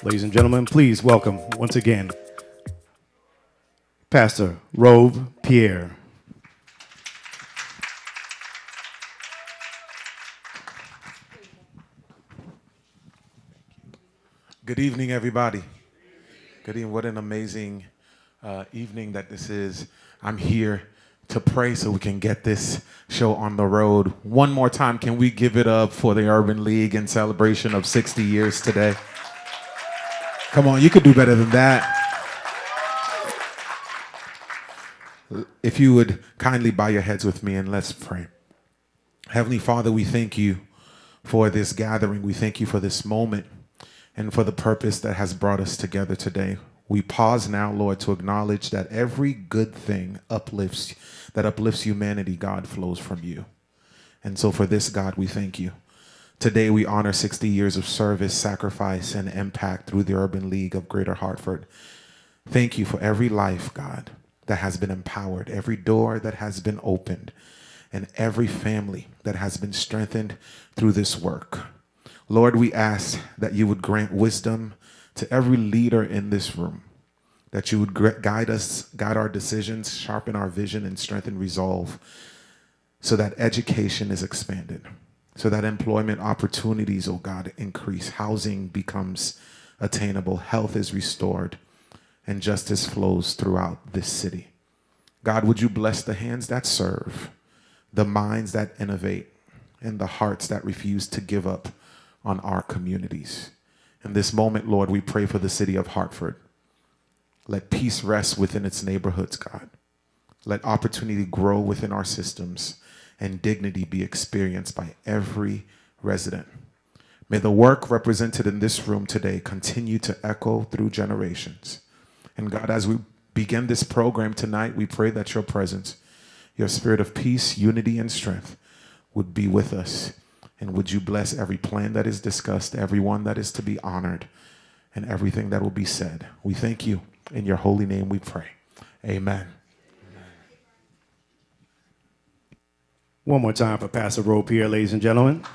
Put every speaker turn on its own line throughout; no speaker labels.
Ladies and gentlemen, please welcome once again Pastor Rove Pierre.
Good evening, everybody. Good evening. What an amazing evening that this is. I'm here to pray so we can get this show on the road. One more time, can we give it up for the Urban League in celebration of 60 years today? Come on, you could do better than that. If you would kindly bow your heads with me and let's pray. Heavenly Father, we thank you for this gathering. We thank you for this moment and for the purpose that has brought us together today. We pause now, Lord, to acknowledge that every good thing that uplifts humanity, God, flows from you. And so for this, God, we thank you. Today, we honor 60 years of service, sacrifice, and impact through the Urban League of Greater Hartford. Thank you for every life, God, that has been empowered, every door that has been opened, and every family that has been strengthened through this work. Lord, we ask that you would grant wisdom to every leader in this room, that you would guide us, guide our decisions, sharpen our vision, and strengthen resolve so that education is expanded, so that employment opportunities, oh God, increase, housing becomes attainable, health is restored, and justice flows throughout this city. God, would you bless the hands that serve, the minds that innovate, and the hearts that refuse to give up on our communities. In this moment, Lord, we pray for the city of Hartford. Let peace rest within its neighborhoods, God. Let opportunity grow within our systems and dignity be experienced by every resident. May the work represented in this room today continue to echo through generations. And God, as we begin this program tonight, we pray that your presence, your spirit of peace, unity, and strength would be with us. And would you bless every plan that is discussed, everyone that is to be honored, and everything that will be said. We thank you. In your holy name we pray. Amen.
One more time for Pastor Rove Pierre, ladies and gentlemen.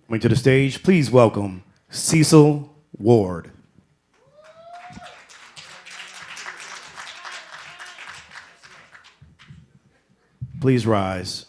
Coming to the stage, please welcome Cecil Ward. Please rise.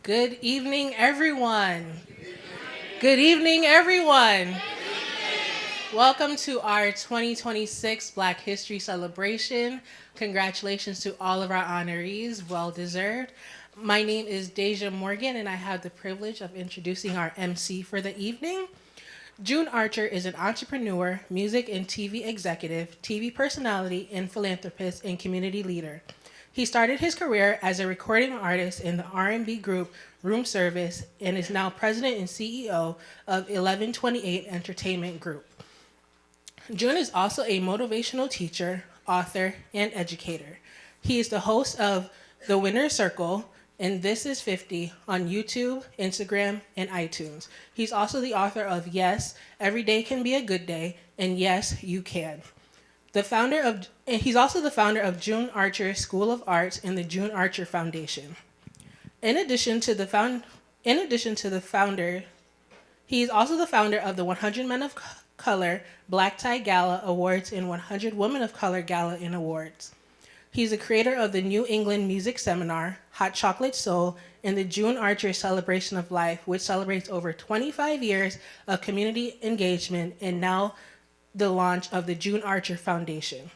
Good evening, everyone. Good evening, everyone. Welcome to our 2026 Black History Celebration. Congratulations to all of our honorees, well deserved. My name is Deja Morgan, and I have the privilege of introducing our MC for the evening. June Archer is an entrepreneur, music and TV executive, TV personality, and philanthropist and community leader. He started his career as a recording artist in the R&B group Room Service and is now president and CEO of 1128 Entertainment Group. June is also a motivational teacher, author, and educator. He is the host of The Winner's Circle and This Is 50 on YouTube, Instagram, and iTunes. He's also the author of Yes, Every Day Can Be a Good Day, and Yes, You Can. He's also the founder of June Archer School of Arts and the June Archer Foundation. In addition to the founder, he is also the founder of the 100 Men of Color Black Tie Gala Awards and 100 Women of Color Gala and Awards. He's the creator of the New England Music Seminar, Hot Chocolate Soul, and the June Archer Celebration of Life, which celebrates over 25 years of community engagement and now the launch of the June Archer Foundation.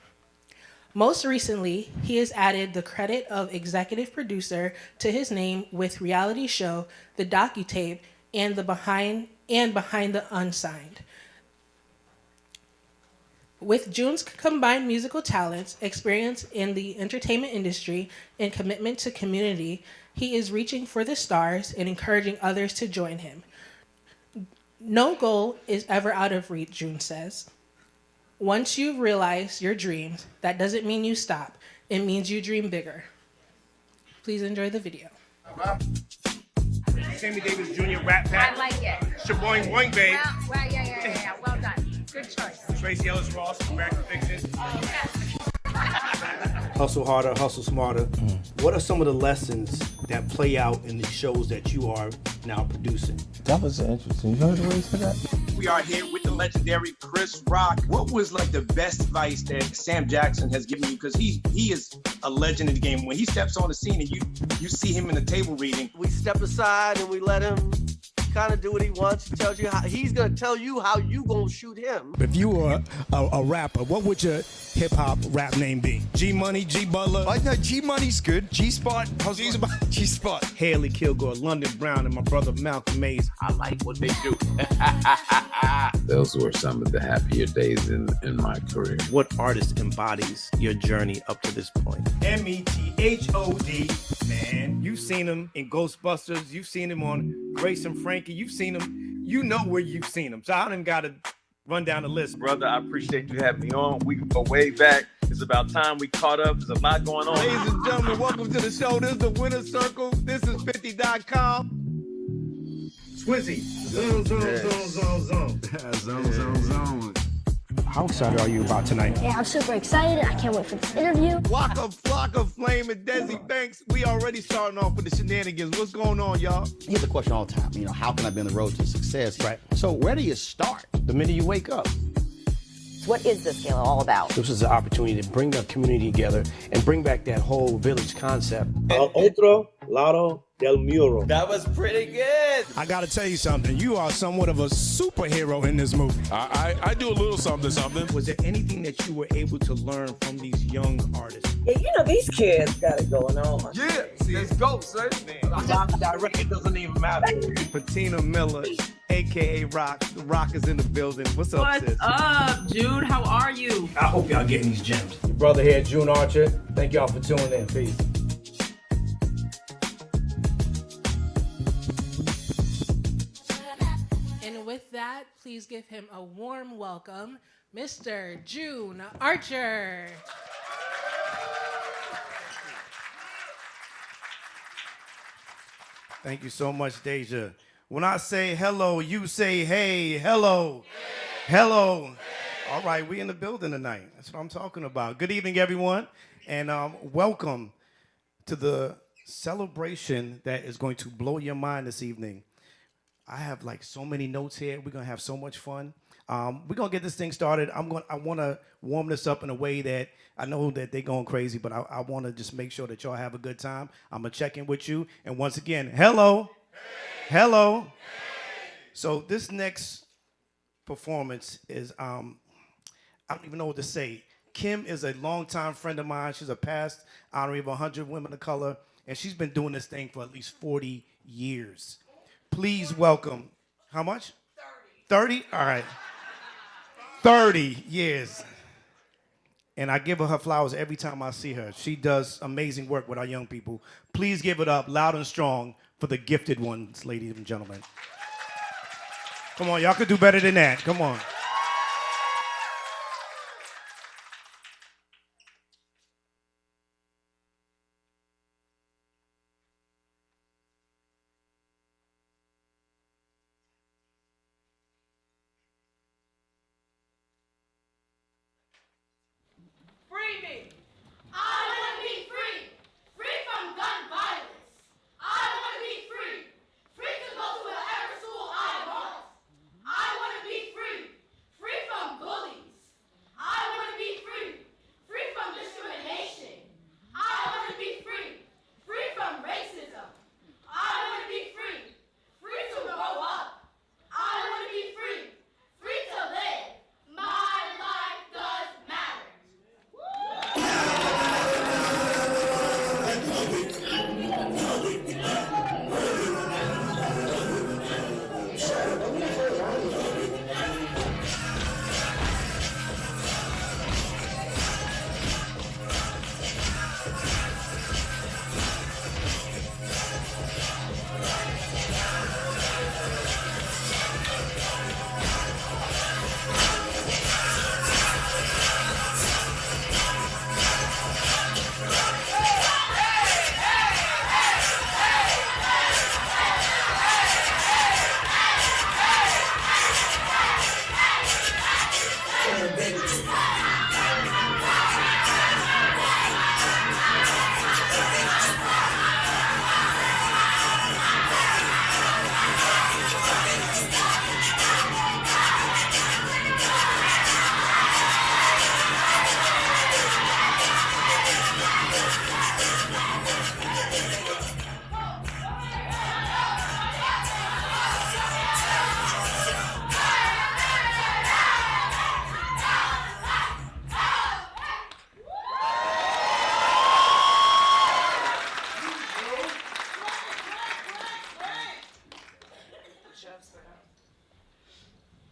Most recently, he has added the credit of executive producer to his name with reality show The DocuTape and Behind the Unsigned. With June's combined musical talents, experience in the entertainment industry, and commitment to community, he is reaching for the stars and encouraging others to join him. No goal is ever out of reach, June says. Once you realize your dreams, that doesn't mean you stop. It means you dream bigger. Please enjoy the video.
Sammy Davis Jr. Rap Pack.
I like it.
Shaboing Boing Babe.
Well, yeah. Well done. Good choice.
Tracy Ellis Ross, American Fiction. Hustle harder, hustle smarter. What are some of the lessons that play out in the shows that you are now producing?
That was interesting. You heard the words for that?
We are here with the legendary Chris Rock. What was like the best advice that Sam Jackson has given you? Because he is a legend in the game. When he steps on the scene and you see him in the table reading.
We step aside and we let him kind of do what he wants. He tells you how he's gonna tell you how you gonna shoot him.
If you were a rapper, what would your hip hop rap name be? G Money, G Butler?
I know G Money's good. G Spot. G Spot.
Haley Kilgore, London Brown, and my brother Malcolm Mays.
I like what they do. Those were some of the happier days in my career.
What artist embodies your journey up to this point? METHOD, man. You've seen him in Ghostbusters. You've seen him on Grace and Frankie. You've seen him. You know where you've seen him. So I done got to run down the list.
Brother, I appreciate you having me on. We can go way back. It's about time we caught up. There's a lot going on.
Ladies and gentlemen, welcome to the show. This is the Winner's Circle. This is 50.com. Swizzy. Zone.
Zone.
How excited are you about tonight?
Yeah, I'm super excited. I can't wait for this interview.
Waka Flocka Flame and Desi Banks. We already starting off with the shenanigans. What's going on, y'all?
You get the question all the time, how can I be on the road to success?
Right.
So where do you start?
The minute you wake up.
What is this gala all about?
This is an opportunity to bring the community together and bring back that whole village concept.
Al otro lado del muro.
That was pretty good.
I gotta tell you something. You are somewhat of a superhero in this movie.
I do a little something.
Was there anything that you were able to learn from these young artists?
Yeah, these kids got it going on.
Yeah, let's go, son.
Direct doesn't even matter.
Patina Miller, a.k.a. Rock. The Rock is in the building. What's up, sis?
What's up, Jude? How are you?
I hope y'all getting these gems.
Your brother here, June Archer. Thank y'all for tuning in. Peace.
And with that, please give him a warm welcome, Mr. June Archer.
Thank you so much, Deja. When I say hello, you say hey, hello, hello. All right, we in the building tonight. That's what I'm talking about. Good evening, everyone, and welcome to the celebration that is going to blow your mind this evening. I have like so many notes here. We're going to have so much fun. We're gonna get this thing started. I want to warm this up in a way that I know that they're going crazy, but I want to just make sure that y'all have a good time. I'm gonna check in with you, and once again, hello, hello. So this next performance is I don't even know what to say. Kim is a longtime friend of mine. She's a past honoree of 100 Women of Color, and she's been doing this thing for at least 40 years. Please welcome. How much? 30. 30? All right. 30 years. And I give her flowers every time I see her. She does amazing work with our young people. Please give it up loud and strong for the gifted ones, ladies and gentlemen. Come on, y'all could do better than that. Come on.
Free me. I want to be free. Free from gun violence. I want to be free. Free to go to whatever school I want. I want to be free. Free from bullies. I want to be free. Free from discrimination. I want to be free. Free from racism. I want to be free. Free to grow up. I want to be free. Free to live. My life does matter.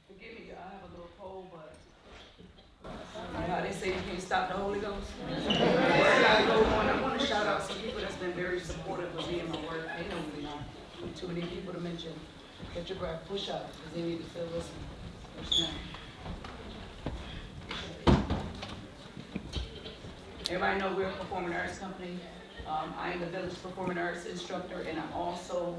Forgive me, I have a little cold, but you know how they say you can't stop the Holy Ghost? I want to shout out some people that's been very supportive of me and my work. They know me now. Too many people to mention. Get your breath, push up, because they need to feel listening. Everybody know we're a performing arts company. I am the Village Performing Arts instructor, and I'm also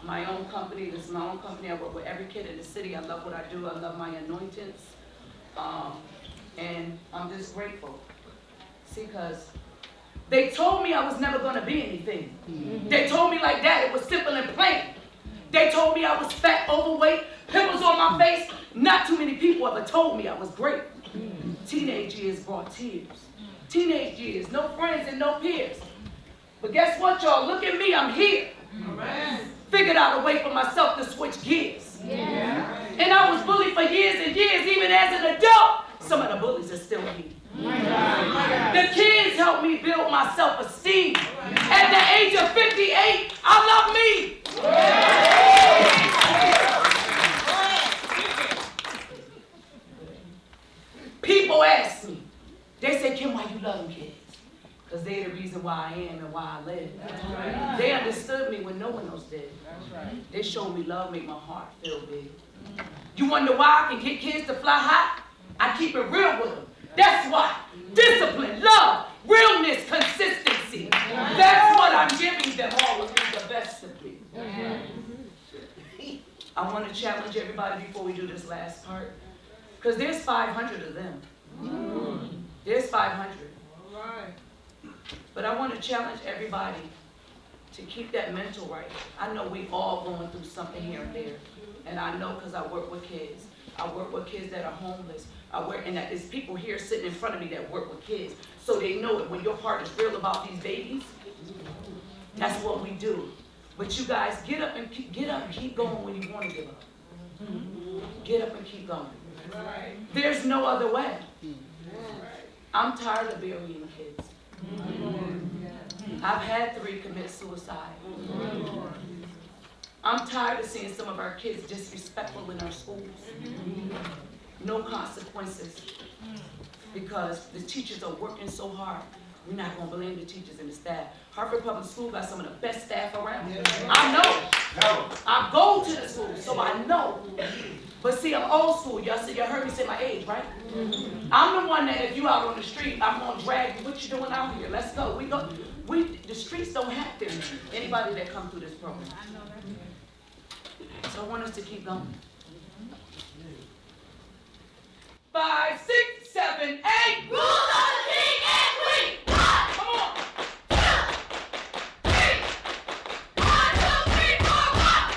my own company. This is my own company. I work with every kid in the city. I love what I do. I love my anointings. And I'm just grateful. See, because they told me I was never going to be anything. They told me like that. It was simple and plain. They told me I was fat, overweight, pimples on my face. Not too many people ever told me I was great. Teenage years brought tears. Teenage years, no friends and no peers. But guess what, y'all? Look at me, I'm here. Figured out a way for myself to switch gears. And I was bullied for years and years, even as an adult. Some of the bullies are still here. The kids helped me build my self-esteem. At the age of 58, I love me. People ask me, they say, Kim, why you love them kids? Because they're the reason why I am and why I live. They understood me when no one else did. They showed me love, made my heart feel big. You wonder why I can get kids to fly high? I keep it real with them. That's why. Discipline, love, realness, consistency. That's what I'm giving them, all of me, the best of me. I want to challenge everybody before we do this last part. Because there's 500 of them. There's 500. But I want to challenge everybody to keep that mental right. I know we all going through something here and there. And I know because I work with kids. I work with kids that are homeless. And there's people here sitting in front of me that work with kids. So they know that when your heart is real about these babies, that's what we do. But you guys get up and keep going when you want to give up. Get up and keep going. There's no other way. I'm tired of burying kids. I've had 3 commit suicide. I'm tired of seeing some of our kids disrespectful in our schools. No consequences. Because the teachers are working so hard. We're not going to blame the teachers and the staff. Hartford Public School got some of the best staff around. I know. I go to the school, so I know. But see, I'm old school. Y'all heard me say my age, right? I'm the one that if you out on the street, I'm going to drag you. What you doing out here? Let's go. The streets don't have them. Anybody that come through this program. So I want us to keep going. 5, 6, 7, 8.
Rules of the king and queen.
Come on.
2, 3. 1, 2, 3, 4, 1.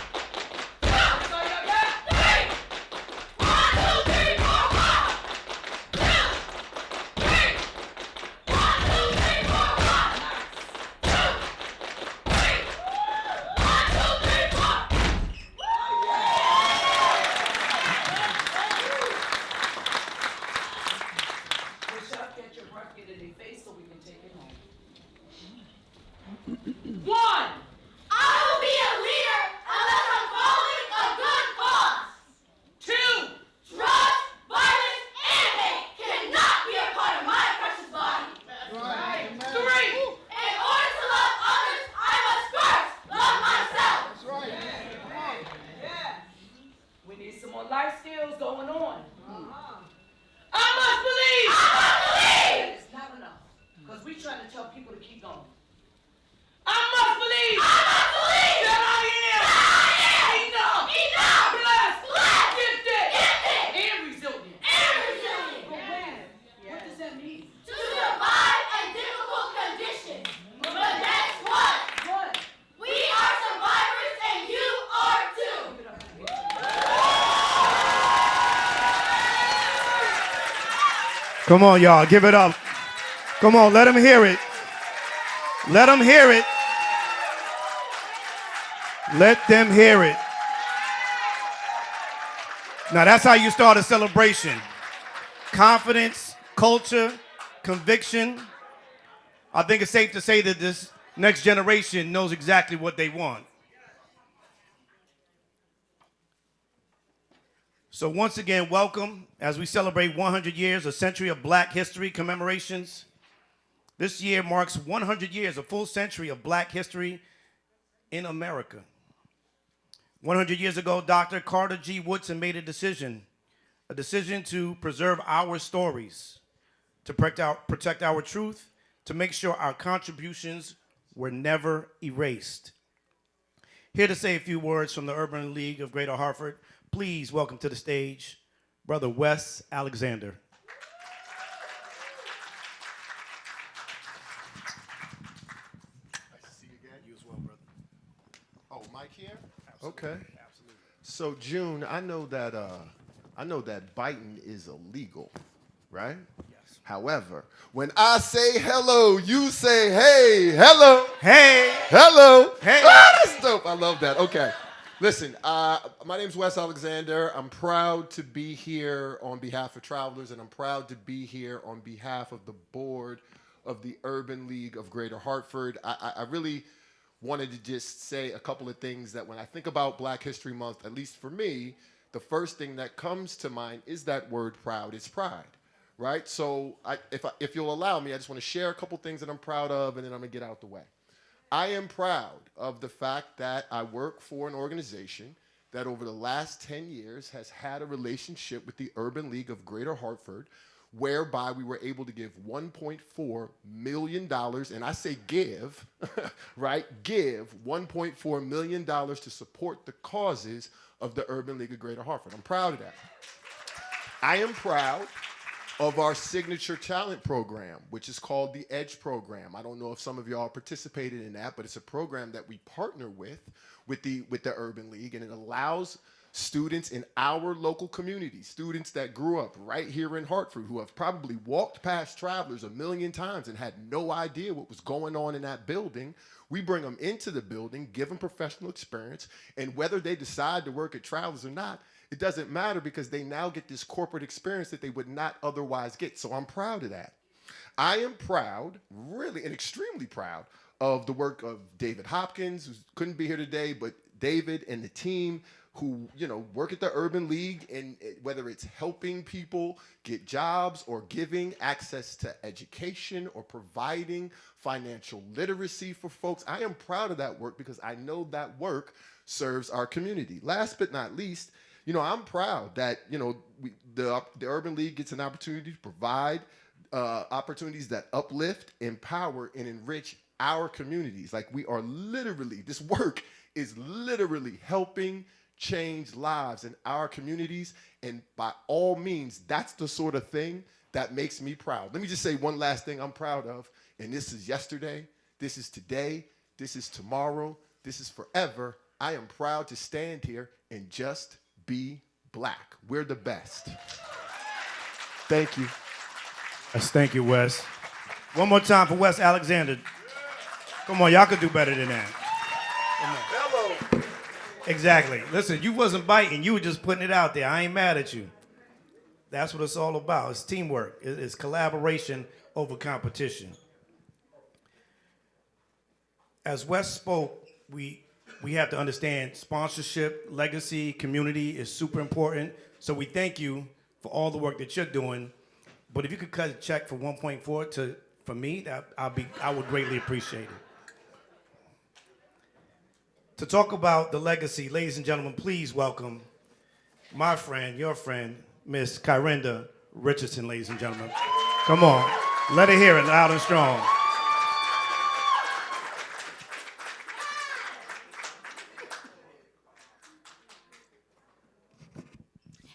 2, 3. 1, 2, 3, 4, 1. 2, 3. 1, 2, 3, 4, 1. 2, 3. 1, 2, 3, 4.
Push up, get your breath, get in their face so we can take it home. 1.
I will be a leader unless I'm following a good cause.
2.
Drugs, violence, and hate cannot be a part of my precious body.
3.
In order to love others, I must first love myself.
We need some more life skills going on. I must believe.
I must believe.
It's not enough. Because we trying to tell people to keep going. I must believe.
I must believe.
That I am. Enough. Blessed. Gifted. And resilient. But when? What does that mean?
To survive a difficult condition. But guess what?
What?
We are survivors and you are too.
Come on, y'all. Give it up. Come on. Let them hear it. Let them hear it. Let them hear it. Now, that's how you start a celebration. Confidence, culture, conviction. I think it's safe to say that this next generation knows exactly what they want. So once again, welcome as we celebrate 100 years, a century of Black history commemorations. This year marks 100 years, a full century of Black history in America. 100 years ago, Dr. Carter G. Woodson made a decision to preserve our stories, to protect our truth, to make sure our contributions were never erased. Here to say a few words from the Urban League of Greater Hartford, please welcome to the stage, Brother Wes Alexander.
Nice to see you again. You as well, brother. Oh, Mike here? Absolutely. Okay. Absolutely. So, June, I know that biting is illegal, right? Yes. However, when I say hello, you say hey, hello.
Hey.
Hello.
Hey.
Ah, that's dope. I love that. Okay. Listen, my name's Wes Alexander. I'm proud to be here on behalf of Travelers, and I'm proud to be here on behalf of the board of the Urban League of Greater Hartford. I really wanted to just say a couple of things that when I think about Black History Month, at least for me, the first thing that comes to mind is that word proud. It's pride, right? So if you'll allow me, I just want to share a couple things that I'm proud of, and then I'm going to get out the way. I am proud of the fact that I work for an organization that over the last 10 years has had a relationship with the Urban League of Greater Hartford, whereby we were able to give $1.4 million, and I say give, right? Give $1.4 million to support the causes of the Urban League of Greater Hartford. I'm proud of that. I am proud of our signature talent program, which is called the EDGE program. I don't know if some of y'all participated in that, but it's a program that we partner with the Urban League, and it allows students in our local community, students that grew up right here in Hartford, who have probably walked past Travelers a million times and had no idea what was going on in that building. We bring them into the building, give them professional experience, and whether they decide to work at Travelers or not, it doesn't matter, because they now get this corporate experience that they would not otherwise get. So I'm proud of that. I am proud, really, and extremely proud of the work of David Hopkins, who couldn't be here today, but David and the team who, work at the Urban League, and whether it's helping people get jobs or giving access to education or providing financial literacy for folks. I am proud of that work because I know that work serves our community. Last but not least, I'm proud that, the Urban League gets an opportunity to provide opportunities that uplift, empower, and enrich our communities. Like, we are literally, this work is literally helping change lives in our communities. And by all means, that's the sort of thing that makes me proud. Let me just say one last thing I'm proud of. And this is yesterday, this is today, this is tomorrow, this is forever. I am proud to stand here and just be Black. We're the best. Thank you.
Yes, thank you, Wes. One more time for Wes Alexander. Come on, y'all could do better than that. Come on.
Hello.
Exactly. Listen, you wasn't biting. You were just putting it out there. I ain't mad at you. That's what it's all about. It's teamwork. It's collaboration over competition. As Wes spoke, we have to understand sponsorship, legacy, community is super important. So we thank you for all the work that you're doing. But if you could cut a check for 1.4 for me, I would greatly appreciate it. To talk about the legacy, ladies and gentlemen, please welcome my friend, your friend, Miss Kyrinda Richardson, ladies and gentlemen. Come on, let her hear it loud and strong.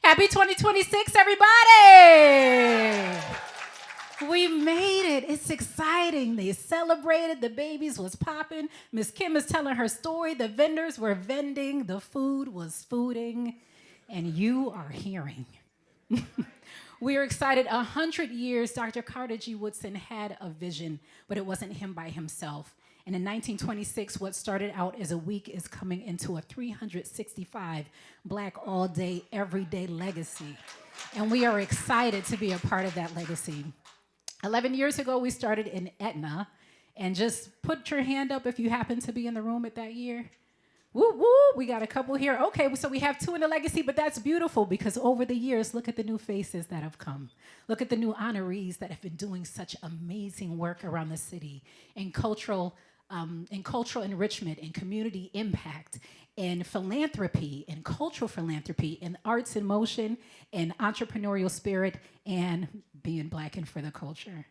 Happy 2026, everybody! We made it. It's exciting. They celebrated. The babies was popping. Miss Kim is telling her story. The vendors were vending. The food was fooding. And you are hearing. We are excited. 100 years, Dr. Carter G. Woodson had a vision, but it wasn't him by himself. And in 1926, what started out as a week is coming into a 365 Black all-day, everyday legacy. And we are excited to be a part of that legacy. 11 years ago, we started in Etna. And just put your hand up if you happen to be in the room at that year. Woo, woo, we got a couple here. Okay, so we have 2 in the legacy, but that's beautiful because over the years, look at the new faces that have come. Look at the new honorees that have been doing such amazing work around the city in cultural enrichment and community impact and philanthropy and cultural philanthropy and arts in motion and entrepreneurial spirit and being Black and for the culture.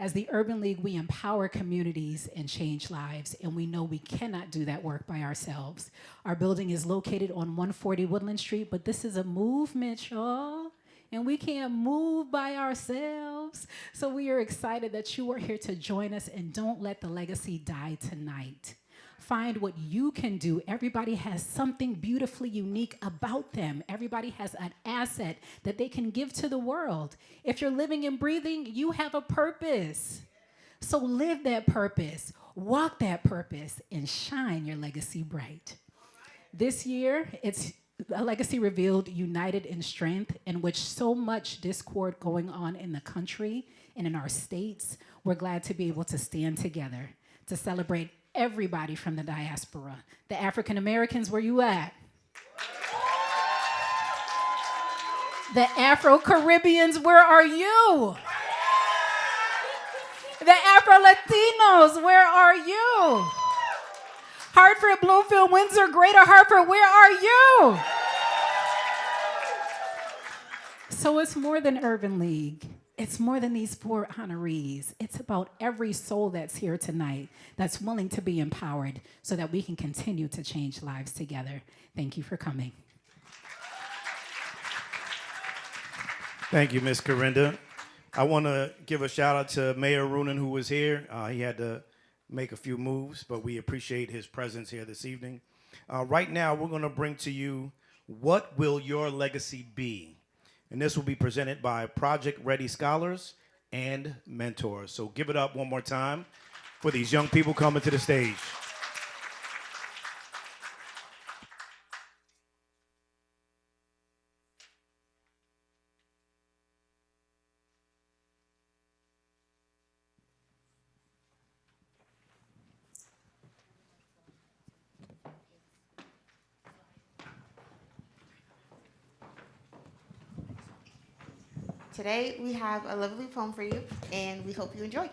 As the Urban League, we empower communities and change lives, and we know we cannot do that work by ourselves. Our building is located on 140 Woodland Street, but this is a movement, y'all, and we can't move by ourselves. So we are excited that you are here to join us, and don't let the legacy die tonight. Find what you can do. Everybody has something beautifully unique about them. Everybody has an asset that they can give to the world. If you're living and breathing, you have a purpose. So live that purpose, walk that purpose, and shine your legacy bright. This year, it's a legacy revealed, united in strength, in which so much discord going on in the country and in our states. We're glad to be able to stand together to celebrate everybody from the diaspora. The African Americans, where you at? The Afro-Caribbeans, where are you? The Afro-Latinos, where are you? Hartford, Bloomfield, Windsor, Greater Hartford, where are you? So it's more than Urban League. It's more than these 4 honorees. It's about every soul that's here tonight that's willing to be empowered so that we can continue to change lives together. Thank you for coming.
Thank you, Ms. Kyrinda. I want to give a shout out to Mayor Roonan, who was here. He had to make a few moves, but we appreciate his presence here this evening. Right now, we're going to bring to you, What Will Your Legacy Be? And this will be presented by Project Ready Scholars and Mentors. So give it up one more time for these young people coming to the stage.
Today, we have a lovely poem for you, and we hope you enjoy.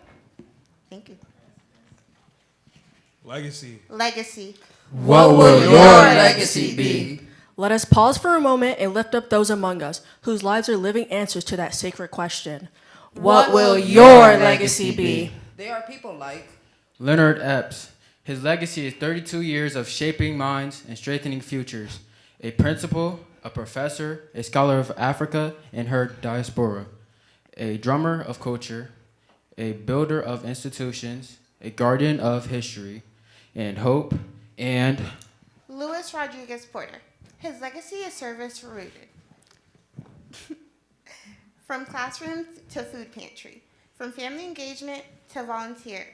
Thank you.
Legacy.
Legacy.
What will your legacy be?
Let us pause for a moment and lift up those among us whose lives are living answers to that sacred question. What will your legacy be?
They are people like
Leonard Epps. His legacy is 32 years of shaping minds and strengthening futures. A principal, a professor, a scholar of Africa and her diaspora, a drummer of culture, a builder of institutions, a guardian of history and hope, and
Luis Rodriguez Porter. His legacy is service rooted. From classroom to food pantry, from family engagement to volunteer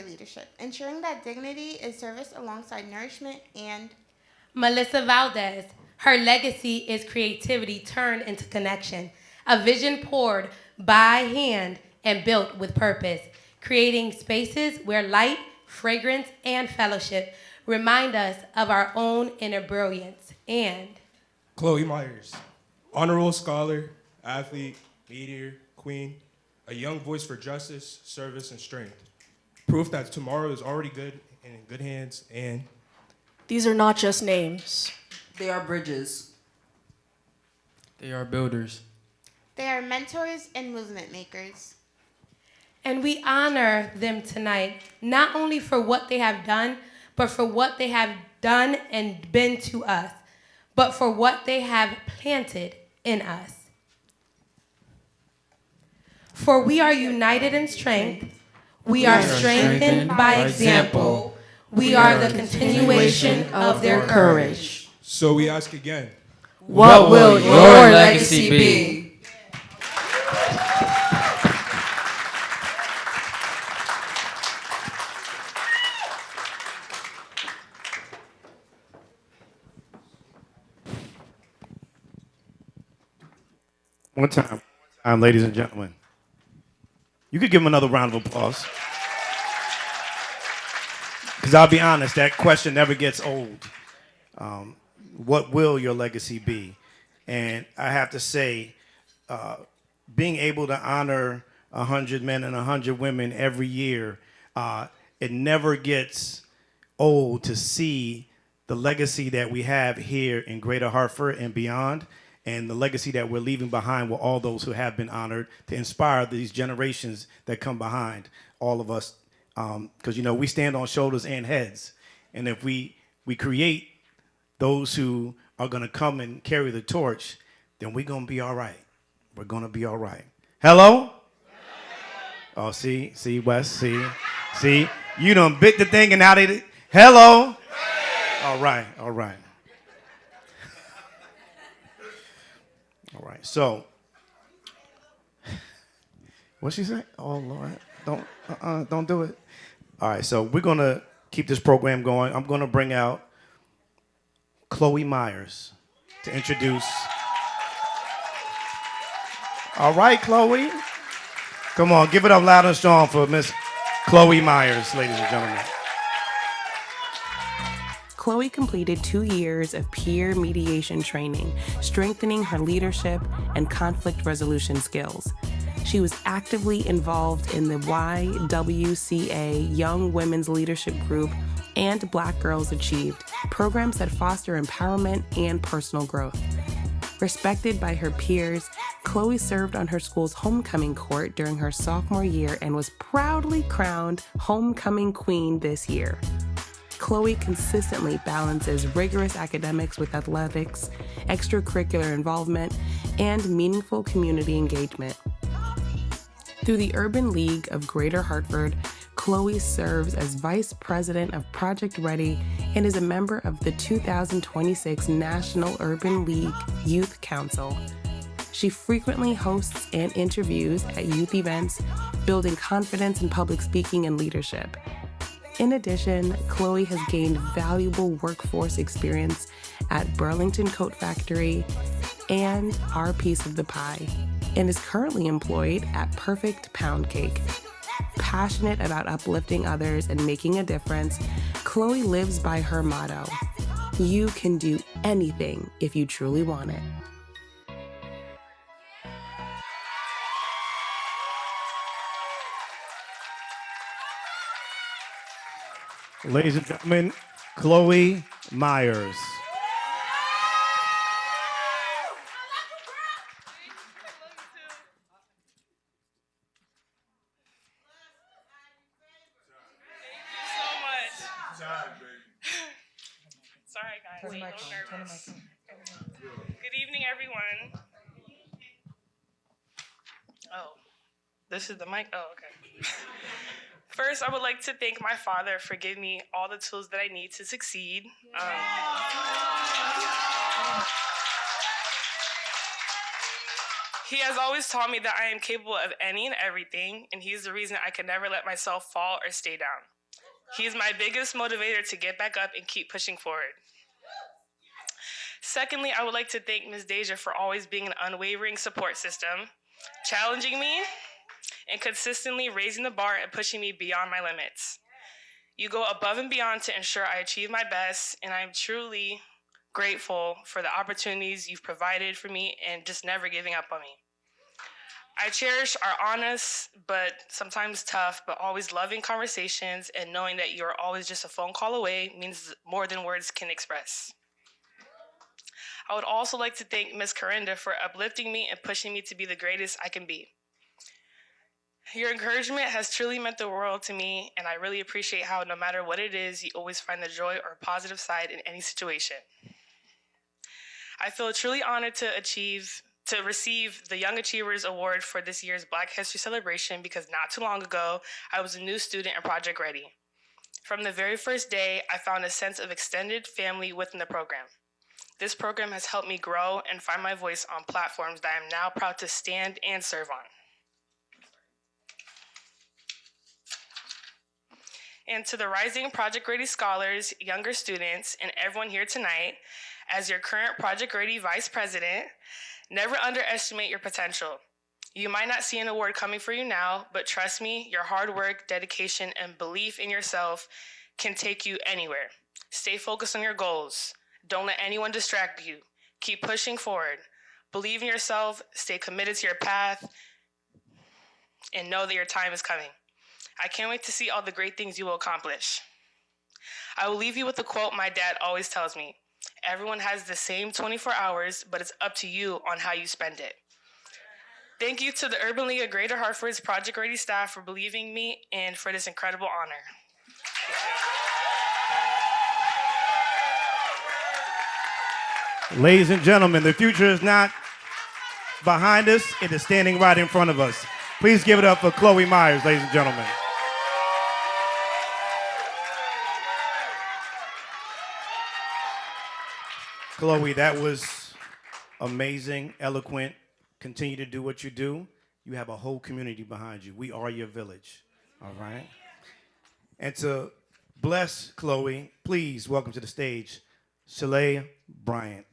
leadership, ensuring that dignity is service alongside nourishment. And
Melissa Valdez. Her legacy is creativity turned into connection, a vision poured by hand and built with purpose, creating spaces where light, fragrance, and fellowship remind us of our own inner brilliance. And
Chloe Myers, honorable scholar, athlete, meteor, queen, a young voice for justice, service, and strength. Proof that tomorrow is already good and in good hands. And
these are not just names.
they are bridges.
they are builders.
they are mentors and movement makers.
And we honor them tonight, not only for what they have done, but for what they have done and been to us, but for what they have planted in us. For we are united in strength. We are strengthened by example. We are the continuation of their courage.
so we ask again,
What will your legacy be?
One time, ladies and gentlemen. You could give him another round of applause. Because I'll be honest, that question never gets old. What will your legacy be? And I have to say, being able to honor 100 men and 100 women every year, it never gets old to see the legacy that we have here in Greater Hartford and beyond, and the legacy that we're leaving behind with all those who have been honored to inspire these generations that come behind all of us. Because, you know, we stand on shoulders and heads. And if we create those who are going to come and carry the torch, then we're going to be all right. We're going to be all right. Hello? Oh, see, Wes, see. You done bit the thing and now they, hello? All right. All right, so, what'd she say? Oh, Lord, don't do it. All right, so we're going to keep this program going. I'm going to bring out Chloe Myers to introduce. All right, Chloe. Come on, give it up loud and strong for Miss Chloe Myers, ladies and gentlemen.
Chloe completed 2 years of peer mediation training, strengthening her leadership and conflict resolution skills. She was actively involved in the YWCA Young Women's Leadership Group and Black Girls Achieved, programs that foster empowerment and personal growth. Respected by her peers, Chloe served on her school's homecoming court during her sophomore year and was proudly crowned Homecoming Queen this year. Chloe consistently balances rigorous academics with athletics, extracurricular involvement, and meaningful community engagement. Through the Urban League of Greater Hartford, Chloe serves as Vice President of Project Ready and is a member of the 2026 National Urban League Youth Council. She frequently hosts and interviews at youth events, building confidence in public speaking and leadership. In addition, Chloe has gained valuable workforce experience at Burlington Coat Factory and Our Piece of the Pie, and is currently employed at Perfect Pound Cake. Passionate about uplifting others and making a difference, Chloe lives by her motto: you can do anything if you truly want it.
Ladies and gentlemen, Chloe Myers.
Sorry, guys. I'm a little nervous. Good evening, everyone. Oh, this is the mic? Oh, okay. First, I would like to thank my father for giving me all the tools that I need to succeed. He has always taught me that I am capable of any and everything, and he's the reason I can never let myself fall or stay down. He is my biggest motivator to get back up and keep pushing forward. Secondly, I would like to thank Ms. Deja for always being an unwavering support system, challenging me, and consistently raising the bar and pushing me beyond my limits. You go above and beyond to ensure I achieve my best, and I'm truly grateful for the opportunities you've provided for me and just never giving up on me. I cherish our honest, but sometimes tough, but always loving conversations, and knowing that you're always just a phone call away means more than words can express. I would also like to thank Ms. Corinda for uplifting me and pushing me to be the greatest I can be. Your encouragement has truly meant the world to me, and I really appreciate how no matter what it is, you always find the joy or positive side in any situation. I feel truly honored to receive the Young Achievers Award for this year's Black History Celebration because not too long ago, I was a new student in Project Ready. From the very first day, I found a sense of extended family within the program. This program has helped me grow and find my voice on platforms that I am now proud to stand and serve on. And to the rising Project Ready scholars, younger students, and everyone here tonight, as your current Project Ready Vice President, never underestimate your potential. You might not see an award coming for you now, but trust me, your hard work, dedication, and belief in yourself can take you anywhere. Stay focused on your goals. Don't let anyone distract you. Keep pushing forward. Believe in yourself, stay committed to your path, and know that your time is coming. I can't wait to see all the great things you will accomplish. I will leave you with a quote my dad always tells me. Everyone has the same 24 hours, but it's up to you on how you spend it. Thank you to the Urban League of Greater Hartford's Project Ready staff for believing in me and for this incredible honor.
Ladies and gentlemen, the future is not behind us, it is standing right in front of us. Please give it up for Chloe Myers, ladies and gentlemen. Chloe, that was amazing, eloquent. Continue to do what you do. You have a whole community behind you. We are your village, all right? And to bless Chloe, please welcome to the stage, Shalay Bryant.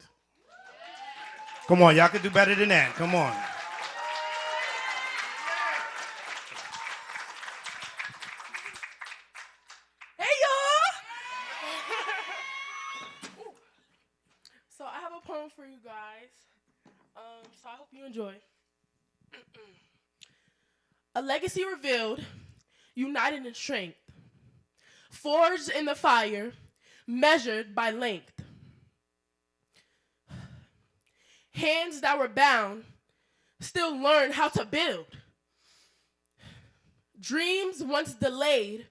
Come on, y'all can do better than that. Come on.
Hey, y'all! So I have a poem for you guys. So I hope you enjoy. A legacy revealed, united in strength, forged in the fire, measured by length. Hands that were bound still learn how to build. Dreams once delayed,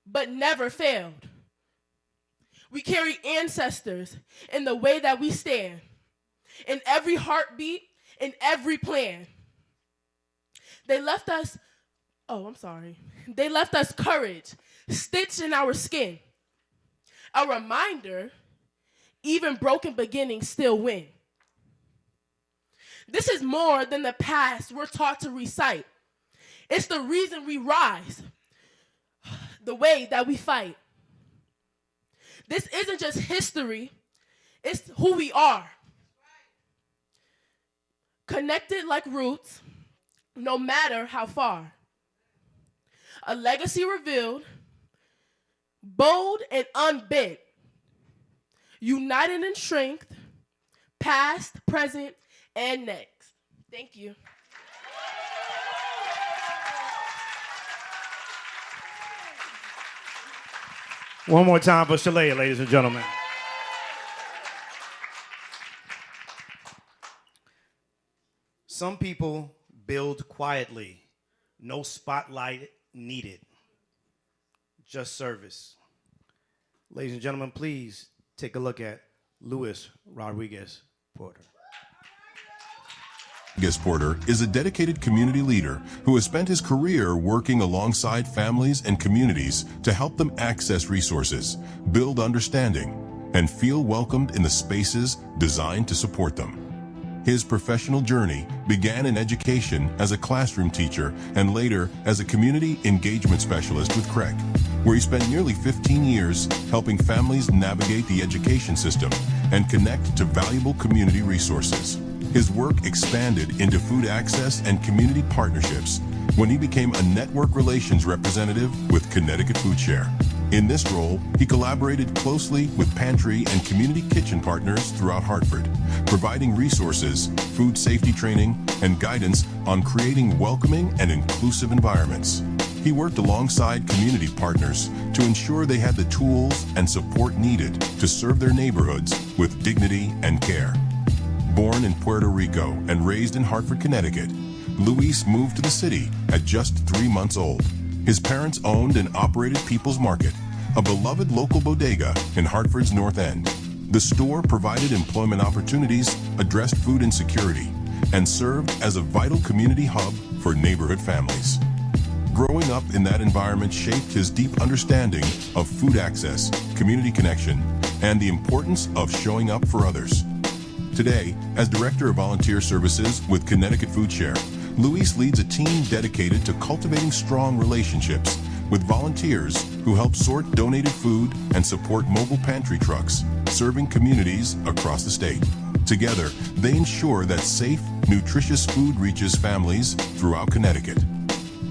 but never failed. We carry ancestors in the way that we stand, in every heartbeat, in every plan. They left us, they left us courage, stitched in our skin. A reminder, even broken beginnings still win. This is more than the past we're taught to recite. It's the reason we rise, the way that we fight. This isn't just history, it's who we are. Connected like roots, no matter how far. A legacy revealed, bold and unbent, united in strength, past, present, and next. Thank you.
One more time for Shalea, ladies and gentlemen. Some people build quietly, no spotlight needed, just service. Ladies and gentlemen, please take a look at Luis Rodriguez Porter.
Porter is a dedicated community leader who has spent his career working alongside families and communities to help them access resources, build understanding, and feel welcomed in the spaces designed to support them. His professional journey began in education as a classroom teacher and later as a community engagement specialist with CREC, where he spent nearly 15 years helping families navigate the education system and connect to valuable community resources. His work expanded into food access and community partnerships when he became a network relations representative with Connecticut Food Share. In this role, he collaborated closely with pantry and community kitchen partners throughout Hartford, providing resources, food safety training, and guidance on creating welcoming and inclusive environments. He worked alongside community partners to ensure they had the tools and support needed to serve their neighborhoods with dignity and care. Born in Puerto Rico and raised in Hartford, Connecticut, Luis moved to the city at just 3 months old. His parents owned and operated People's Market, a beloved local bodega in Hartford's North End. The store provided employment opportunities, addressed food insecurity, and served as a vital community hub for neighborhood families. Growing up in that environment shaped his deep understanding of food access, community connection, and the importance of showing up for others. Today, as Director of Volunteer Services with Connecticut Food Share, Luis leads a team dedicated to cultivating strong relationships with volunteers who help sort donated food and support mobile pantry trucks, serving communities across the state. Together, they ensure that safe, nutritious food reaches families throughout Connecticut.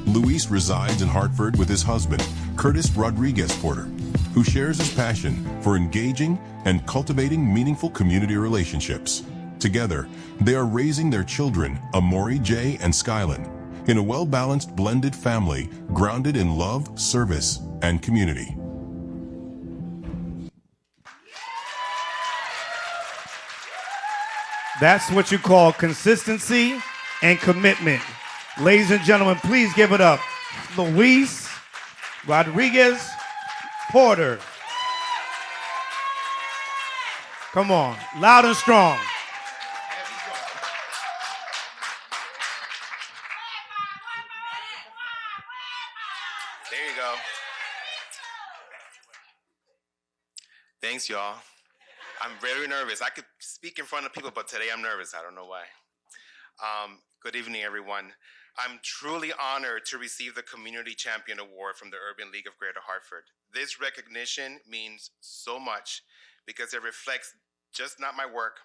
Luis resides in Hartford with his husband, Curtis Rodriguez Porter, who shares his passion for engaging and cultivating meaningful community relationships. Together, they are raising their children, Amori, Jay, and Skylin, in a well-balanced blended family grounded in love, service, and community.
That's what you call consistency and commitment. Ladies and gentlemen, please give it up. Luis Rodriguez Porter. Come on, loud and strong.
There you go. Thanks, y'all. I'm very nervous. I could speak in front of people, but today I'm nervous. I don't know why. Good evening, everyone. I'm truly honored to receive the Community Champion Award from the Urban League of Greater Hartford. This recognition means so much because it reflects just not my work,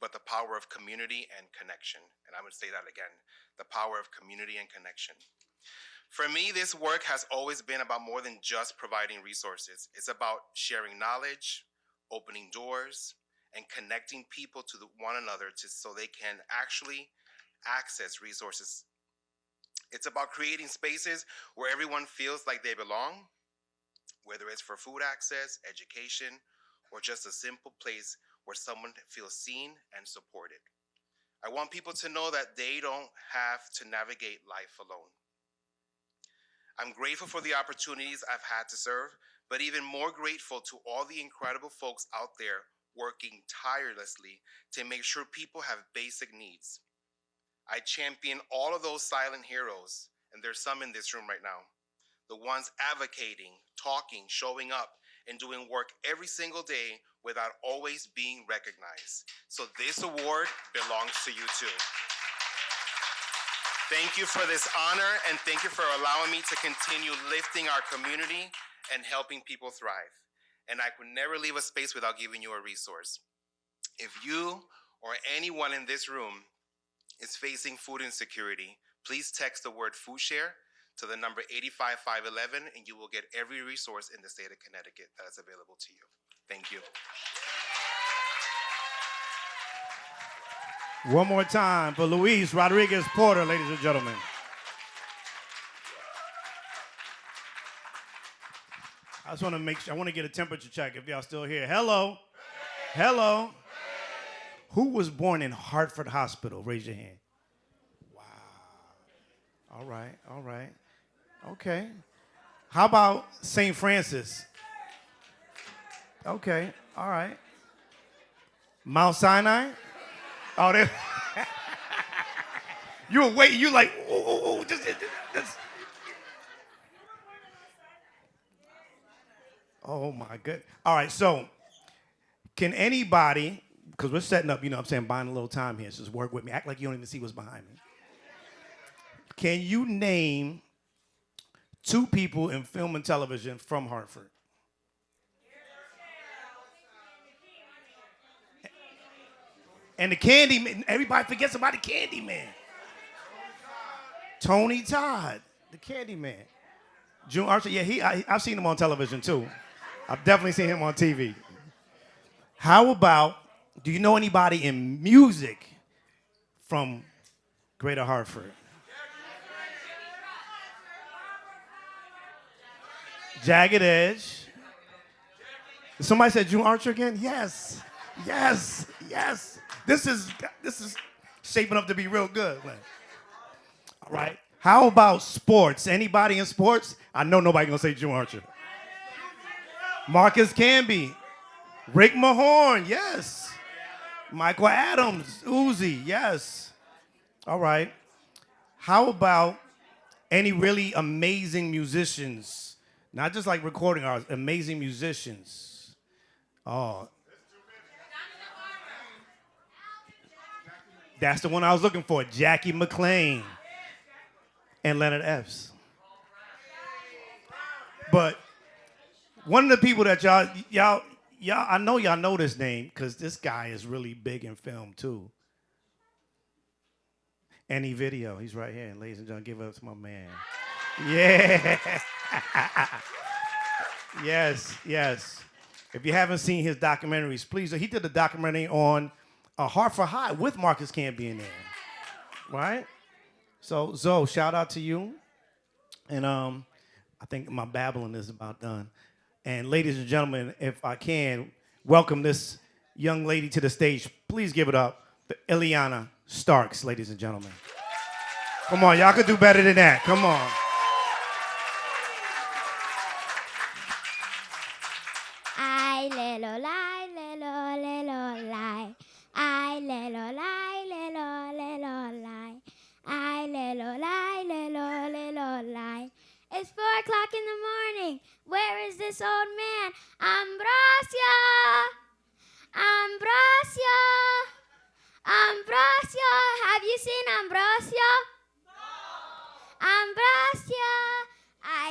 but the power of community and connection. And I'm going to say that again, the power of community and connection. For me, this work has always been about more than just providing resources. It's about sharing knowledge, opening doors, and connecting people to one another so they can actually access resources. It's about creating spaces where everyone feels like they belong, whether it's for food access, education, or just a simple place where someone feels seen and supported. I want people to know that they don't have to navigate life alone. I'm grateful for the opportunities I've had to serve, but even more grateful to all the incredible folks out there working tirelessly to make sure people have basic needs. I champion all of those silent heroes, and there's some in this room right now. The ones advocating, talking, showing up, and doing work every single day without always being recognized. So this award belongs to you too. Thank you for this honor, and thank you for allowing me to continue lifting our community and helping people thrive. And I could never leave a space without giving you a resource. If you or anyone in this room is facing food insecurity, please text the word food share to the number 85511, and you will get every resource in the state of Connecticut that is available to you. Thank you.
One more time for Luis Rodriguez Porter, ladies and gentlemen. I just want to make sure, I want to get a temperature check if y'all still here. Hello. Hello. Who was born in Hartford Hospital? Raise your hand. Wow. All right, all right. Okay. How about St. Francis? Okay, all right. Mount Sinai? Oh, there. You were waiting, you like, ooh, just. Oh my good. All right, so can anybody, because we're setting up, you know what I'm saying, buying a little time here, so just work with me. Act like you don't even see what's behind me. Can you name 2 people in film and television from Hartford? And the Candy Man, everybody forgets about the Candy Man. Tony Todd, the Candy Man. June Archer, yeah, I've seen him on television too. I've definitely seen him on TV. How about, do you know anybody in music from Greater Hartford? Jagged Edge. Somebody said June Archer again? Yes, yes, yes. This is shaping up to be real good. All right. How about sports? Anybody in sports? I know nobody gonna say June Archer. Marcus Camby. Rick Mahorn, yes. Michael Adams, Uzi, yes. All right. How about any really amazing musicians? Not just like recording artists, amazing musicians. Oh. That's the one I was looking for, Jackie McLean and Leonard Epps. But one of the people that y'all, I know y'all know this name because this guy is really big in film too. Any video, he's right here. Ladies and gentlemen, give it up to my man. Yeah. Yes, yes. If you haven't seen his documentaries, please. He did a documentary on Hartford High with Marcus Camby in there, right? So Zoe, shout out to you. And I think my babbling is about done. And ladies and gentlemen, if I can, welcome this young lady to the stage. Please give it up to Ileana Starks, ladies and gentlemen. Come on, y'all could do better than that. Come on.
I lelo lie, lelo lelo lie. I lelo lie, lelo lelo lie. I lelo lie, lelo lelo lie. It's 4 o'clock in the morning. Where is this old man? Ambrosio! Ambrosio! Ambrosio! Have you seen Ambrosio? No! Ambrosio!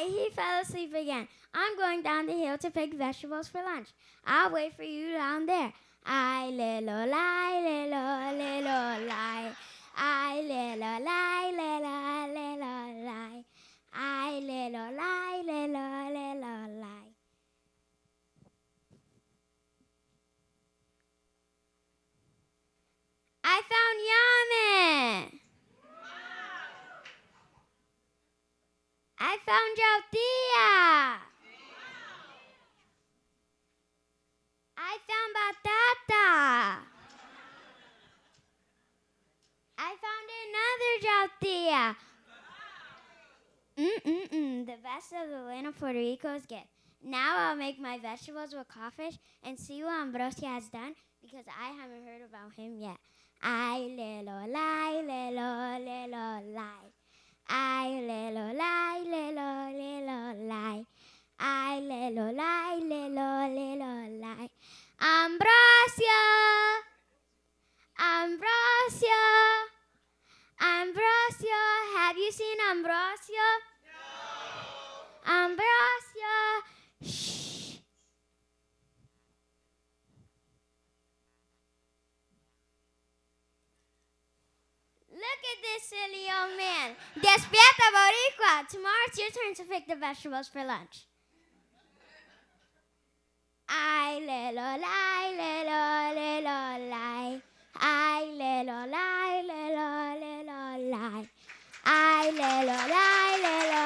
He fell asleep again. I'm going down the hill to pick vegetables for lunch. I'll wait for you down there. I lelo lie, lelo lelo lie. I lelo lie, lelo lelo lie. I lelo lie, lelo lelo lie. I found Yaman. I found Jautia. I found Batata. I found another Jautia. The best of the land of Puerto Rico's gift. Now I'll make my vegetables with crawfish and see what Ambrosia has done because I haven't heard about him yet. I little lie, little lie. I little lie, little lie. I little lie, little lie. Ambrosio, Ambrosio, Ambrosio. Have you seen Ambrosio? No. Ambrosio. Shh. Look at this silly old man. Despierta, Boricua. Tomorrow it's your turn to pick the vegetables for lunch. I little lie, little lie. I little lie, little lie. I little lie, little lie.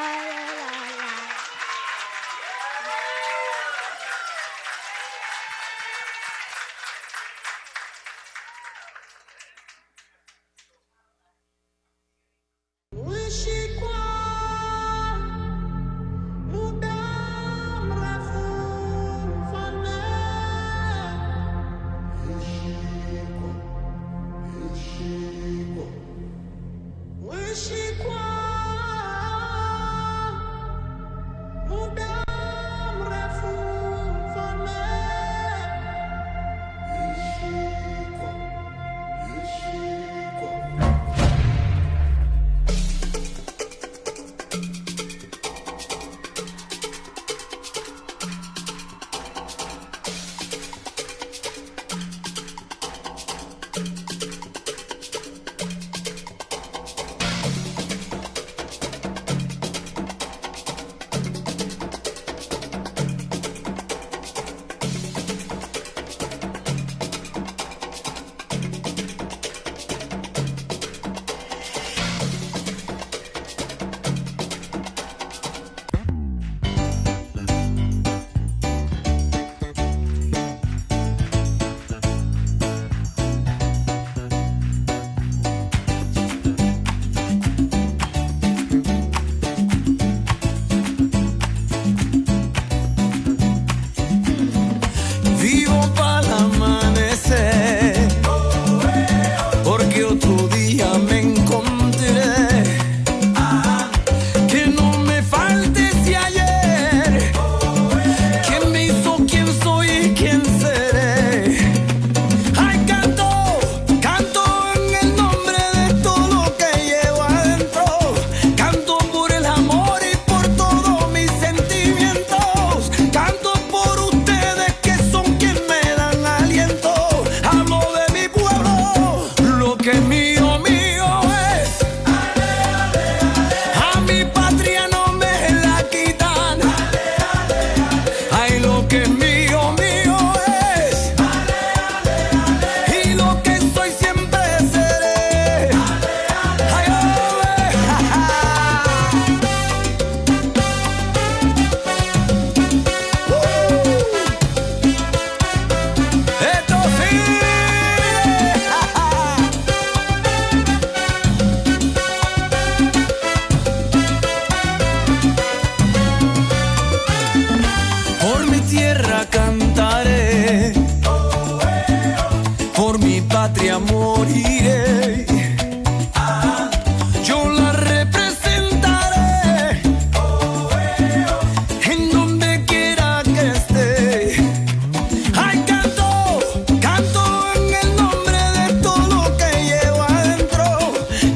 moriré. Yo la representaré en donde quiera que esté. Ay, canto, canto en el nombre de todo lo que llevo adentro.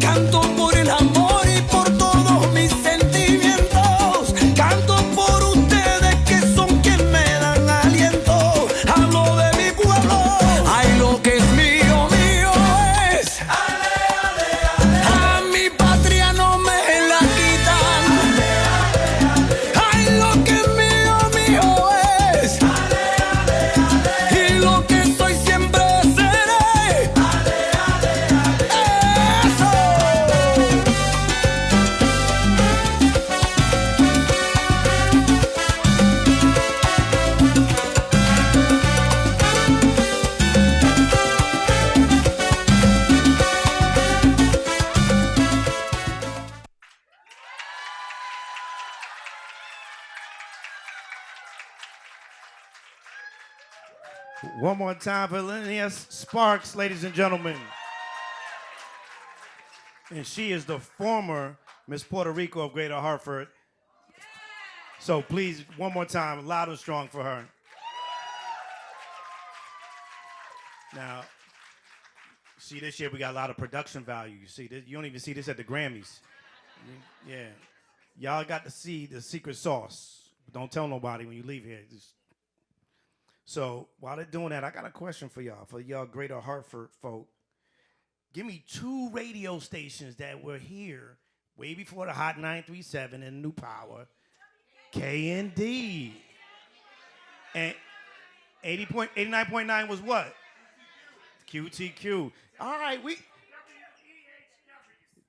Canto por el amor y por todos mis sentimientos. Canto por ustedes que son quien me dan aliento. Hablo de mi pueblo. Ay, lo que es mío, mío es.
One more time for Linnea Sparks, ladies and gentlemen. And she is the former Miss Puerto Rico of Greater Hartford. So please, one more time, loud and strong for her. Now, see, this year we got a lot of production value. You see this? You don't even see this at the Grammys. Yeah. Y'all got to see the secret sauce. Don't tell nobody when you leave here. So while they're doing that, I got a question for y'all Greater Hartford folk. Give me 2 radio stations that were here way before the Hot 937 and New Power. KND. And 89.9 was what? QTQ. All right,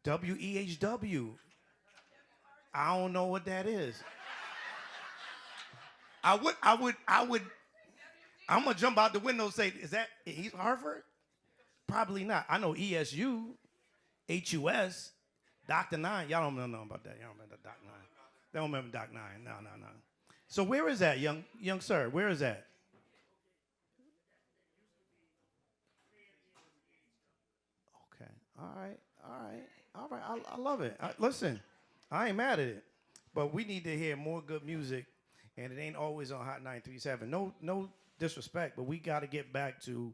WEHW. I don't know what that is. I'm gonna jump out the window and say, is that East Hartford? Probably not. I know ESU, HUS, Dr. 9. Y'all don't know about that. Y'all don't remember Doc 9. They don't remember Doc 9. No. So where is that, young sir? Where is that? Okay. All right. I love it. Listen, I ain't mad at it, but we need to hear more good music, and it ain't always on Hot 937. No disrespect, but we got to get back to, you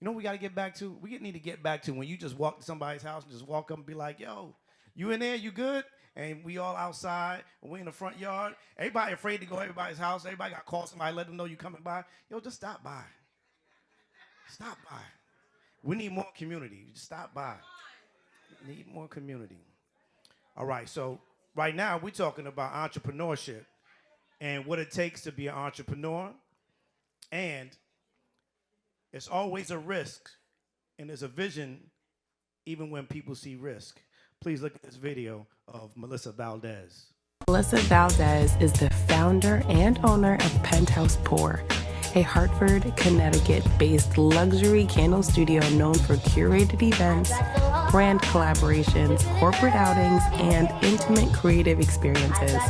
know what we got to get back to? We need to get back to when you just walk to somebody's house and just walk up and be like, yo, you in there? You good? And we all outside, and we in the front yard. Everybody afraid to go to everybody's house. Everybody got to call somebody, let them know you coming by. Yo, just stop by. Stop by. We need more community. Just stop by. Need more community. All right, so right now we're talking about entrepreneurship and what it takes to be an entrepreneur. And it's always a risk, and there's a vision even when people see risk. Please look at this video of Melissa Valdez.
Melissa Valdez is the founder and owner of Penthouse Pour, a Hartford, Connecticut-based luxury candle studio known for curated events, brand collaborations, corporate outings, and intimate creative experiences.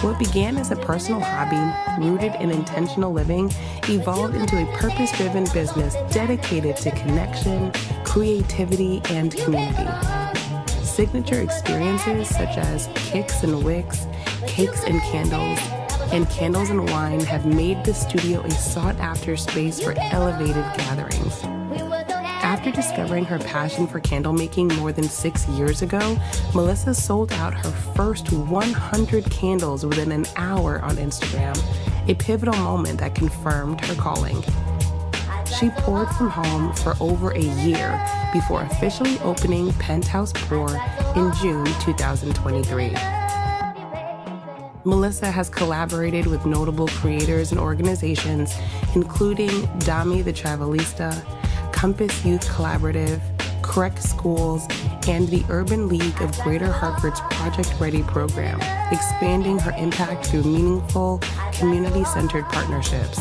What began as a personal hobby rooted in intentional living evolved into a purpose-driven business dedicated to connection, creativity, and community. Signature experiences such as Kicks and Wicks, Cakes and Candles and Wine have made the studio a sought-after space for elevated gatherings. After discovering her passion for candle making more than 6 years ago, Melissa sold out her first 100 candles within an hour on Instagram, a pivotal moment that confirmed her calling. She poured from home for over a year before officially opening Penthouse Pour in June 2023. Melissa has collaborated with notable creators and organizations, including Dami the Travelista, Compass Youth Collaborative, Correct Schools, and the Urban League of Greater Hartford's Project Ready program, expanding her impact through meaningful, community-centered partnerships.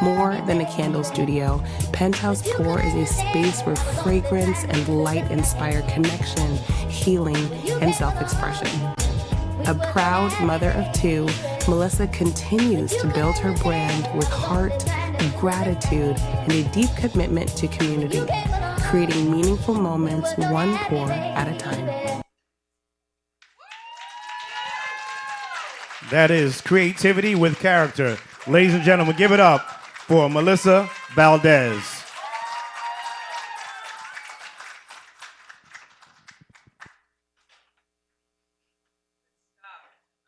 More than a candle studio, Penthouse Pour is a space where fragrance and light inspire connection, healing, and self-expression. A proud mother of 2, Melissa continues to build her brand with heart, gratitude, and a deep commitment to community, creating meaningful moments one pour at a time.
That is creativity with character. Ladies and gentlemen, give it up for Melissa Valdez.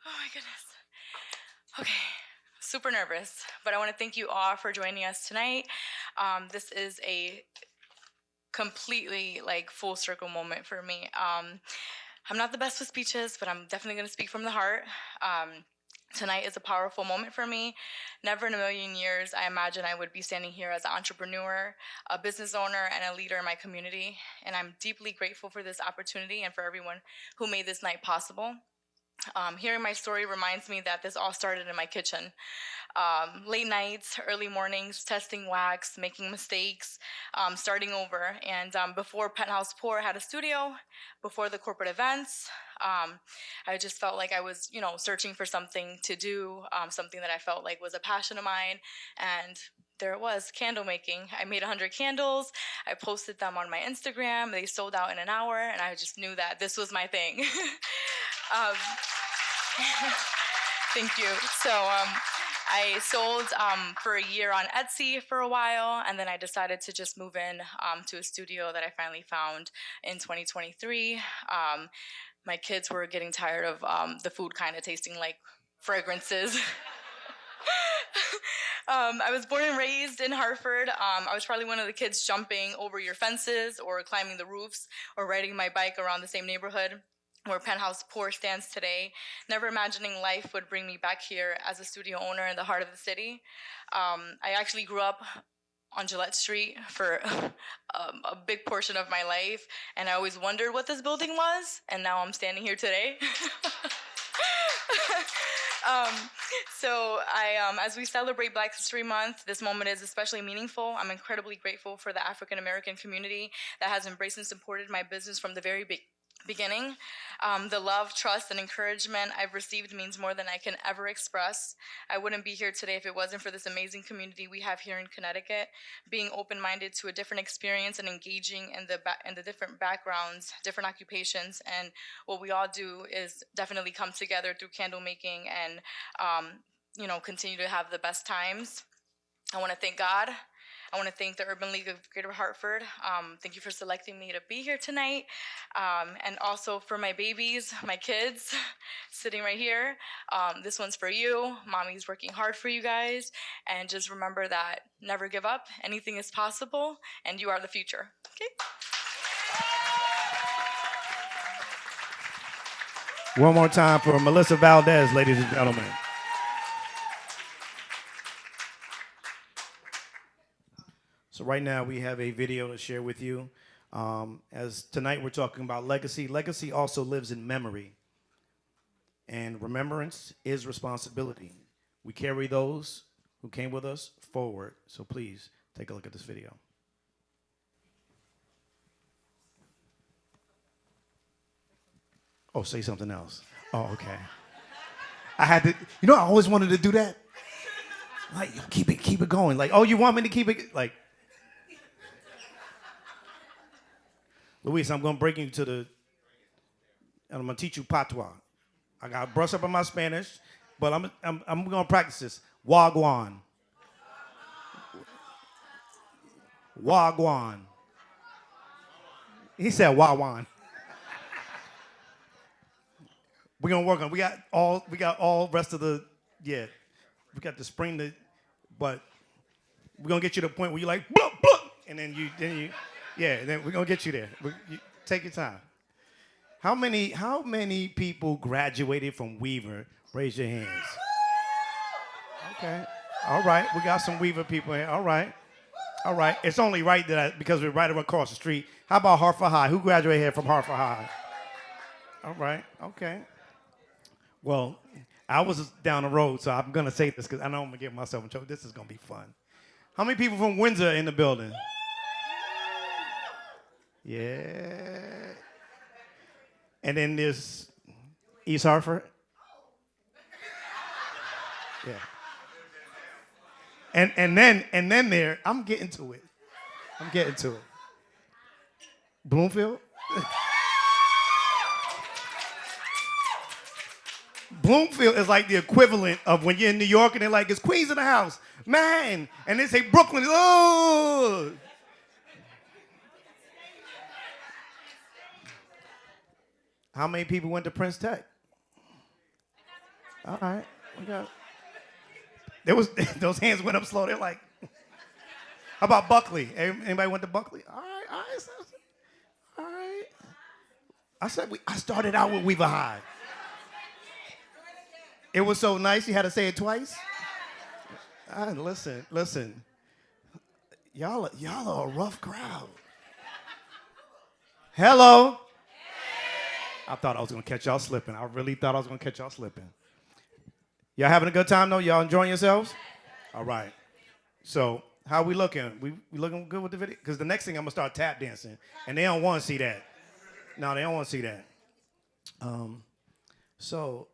Oh my goodness. Okay, super nervous, but I want to thank you all for joining us tonight. This is a completely full circle moment for me. I'm not the best with speeches, but I'm definitely going to speak from the heart. Tonight is a powerful moment for me. Never in a million years I imagined I would be standing here as an entrepreneur, a business owner, and a leader in my community. And I'm deeply grateful for this opportunity and for everyone who made this night possible. Hearing my story reminds me that this all started in my kitchen. Late nights, early mornings, testing wax, making mistakes, starting over. And before Penthouse Pour had a studio, before the corporate events, I just felt like I was, searching for something to do, something that I felt like was a passion of mine. And there it was, candle making. I made 100 candles. I posted them on my Instagram. They sold out in an hour, and I just knew that this was my thing. Thank you. So I sold for a year on Etsy for a while, and then I decided to just move in to a studio that I finally found in 2023. My kids were getting tired of the food kind of tasting like fragrances. I was born and raised in Hartford. I was probably one of the kids jumping over your fences or climbing the roofs or riding my bike around the same neighborhood where Penthouse Poor stands today, never imagining life would bring me back here as a studio owner in the heart of the city. I actually grew up on Gillette Street for a big portion of my life, and I always wondered what this building was, and now I'm standing here today. As we celebrate Black History Month, this moment is especially meaningful. I'm incredibly grateful for the African American community that has embraced and supported my business from the very beginning. The love, trust, and encouragement I've received means more than I can ever express. I wouldn't be here today if it wasn't for this amazing community we have here in Connecticut. Being open-minded to a different experience and engaging in the different backgrounds, different occupations, and what we all do is definitely come together through candle making and continue to have the best times. I want to thank God. I want to thank the Urban League of Greater Hartford. Thank you for selecting me to be here tonight. And also for my babies, my kids, sitting right here. This one's for you. Mommy's working hard for you guys. And just remember that never give up. Anything is possible, and you are the future. Okay?
One more time for Melissa Valdez, ladies and gentlemen. So right now we have a video to share with you. As tonight we're talking about legacy. Legacy also lives in memory. And remembrance is responsibility. We carry those who came with us forward. So please take a look at this video. Oh, say something else. Oh, okay. I had to, I always wanted to do that. Like, keep it going. Like, oh, you want me to keep it, like. Luis, I'm going to break you to and I'm going to teach you patois. I got to brush up on my Spanish, but I'm going to practice this. Wagwan. Wagwan. He said wagwan. We're going to work on it. We got all rest of the, we got the spring, but we're going to get you to the point where you're like, blah, blah, and then you, then we're going to get you there. Take your time. How many people graduated from Weaver? Raise your hands. Okay. All right. We got some Weaver people here. All right. It's only right because we're right across the street. How about Hartford High? Who graduated here from Hartford High? All right. Okay. Well, I was down the road, so I'm going to say this because I know I'm going to get myself in trouble. This is going to be fun. How many people from Windsor in the building? Yeah. And then there's East Hartford. Yeah. And then there, I'm getting to it. Bloomfield? Bloomfield is like the equivalent of when you're in New York and they're like, it's Queens in the house. Man. And they say Brooklyn. Oh. How many people went to Prince Tech? All right. Those hands went up slow. They're like, how about Buckley? Anybody went to Buckley? All right. I started out with Weaver High. It was so nice you had to say it twice. Listen. Y'all are a rough crowd. Hello. I thought I was going to catch y'all slipping. I really thought I was going to catch y'all slipping. Y'all having a good time, though? Y'all enjoying yourselves? All right. So how we looking? We looking good with the video? Because the next thing I'm going to start tap dancing, and they don't want to see that. No, they don't want to see that. So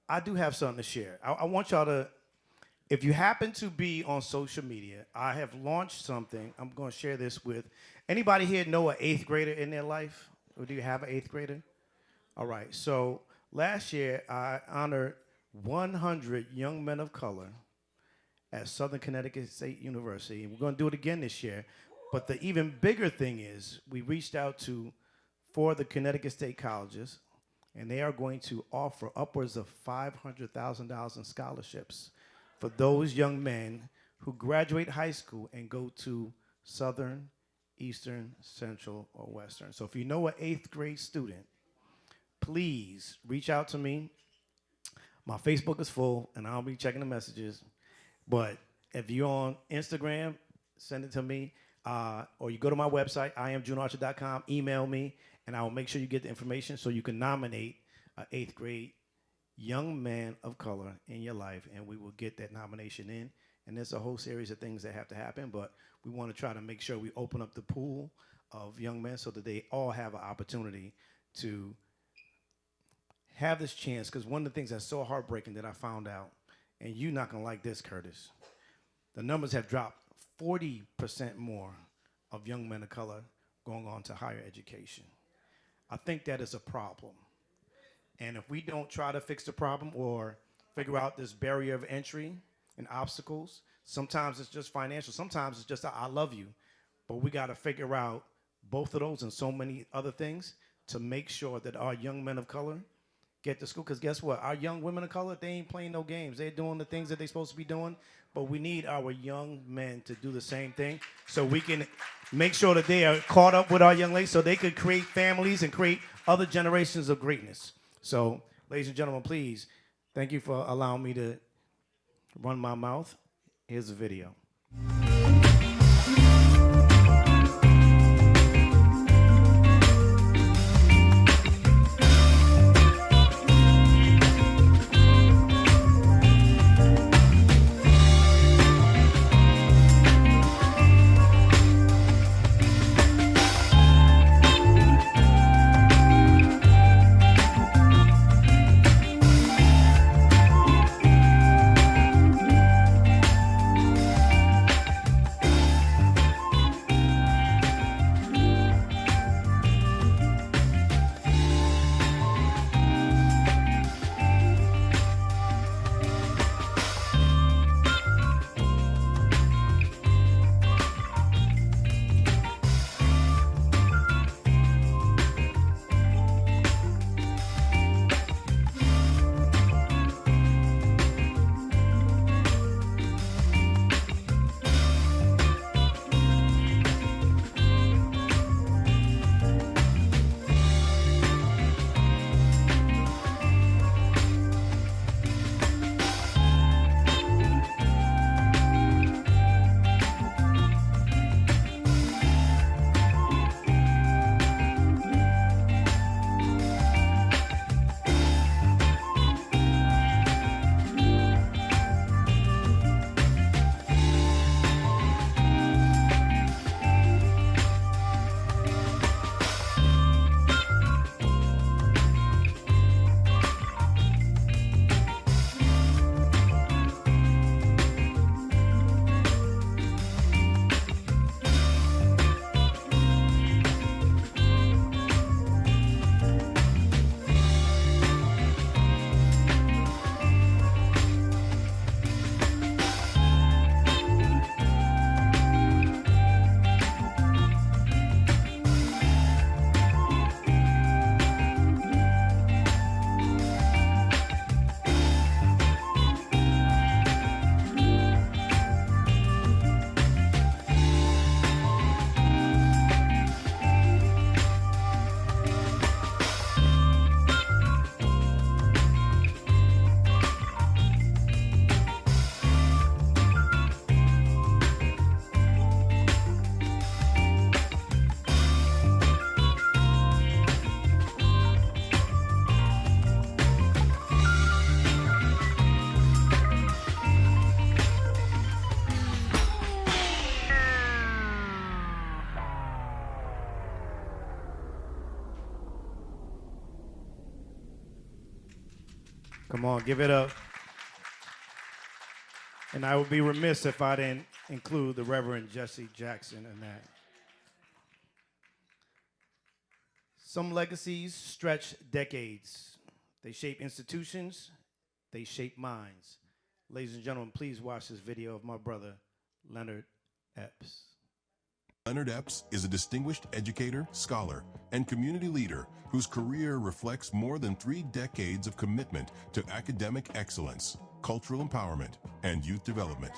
I do have something to share. I want y'all to if you happen to be on social media, I have launched something. I'm going to share this with anybody here know an 8th grader in their life? Or do you have an 8th grader? All right. So last year, I honored 100 young men of color at Southern Connecticut State University. And we're going to do it again this year. But the even bigger thing is we reached out to 4 of the Connecticut State colleges, and they are going to offer upwards of $500,000 in scholarships for those young men who graduate high school and go to Southern, Eastern, Central, or Western. So if you know an 8th grade student, please reach out to me. My Facebook is full, and I'll be checking the messages. But if you're on Instagram, send it to me. Or you go to my website, IamJuneArcher.com, email me, and I will make sure you get the information so you can nominate an 8th grade young man of color in your life, and we will get that nomination in. And there's a whole series of things that have to happen, but we want to try to make sure we open up the pool of young men so that they all have an opportunity to have this chance. Because one of the things that's so heartbreaking that I found out, and you're not going to like this, Curtis, the numbers have dropped 40% more of young men of color going on to higher education. I think that is a problem. And if we don't try to fix the problem or figure out this barrier of entry and obstacles, sometimes it's just financial, sometimes it's just I love you, but we got to figure out both of those and so many other things to make sure that our young men of color get to school. Because guess what? Our young women of color, they ain't playing no games. They're doing the things that they're supposed to be doing, but we need our young men to do the same thing so we can make sure that they are caught up with our young ladies so they could create families and create other generations of greatness. So, ladies and gentlemen, please, thank you for allowing me to run my mouth. Here's the video. Come on, give it up. And I would be remiss if I didn't include the Reverend Jesse Jackson in that. Some legacies stretch decades. They shape institutions, they shape minds. Ladies and gentlemen, please watch this video of my brother, Leonard Epps.
Leonard Epps is a distinguished educator, scholar, and community leader whose career reflects more than 3 decades of commitment to academic excellence, cultural empowerment, and youth development.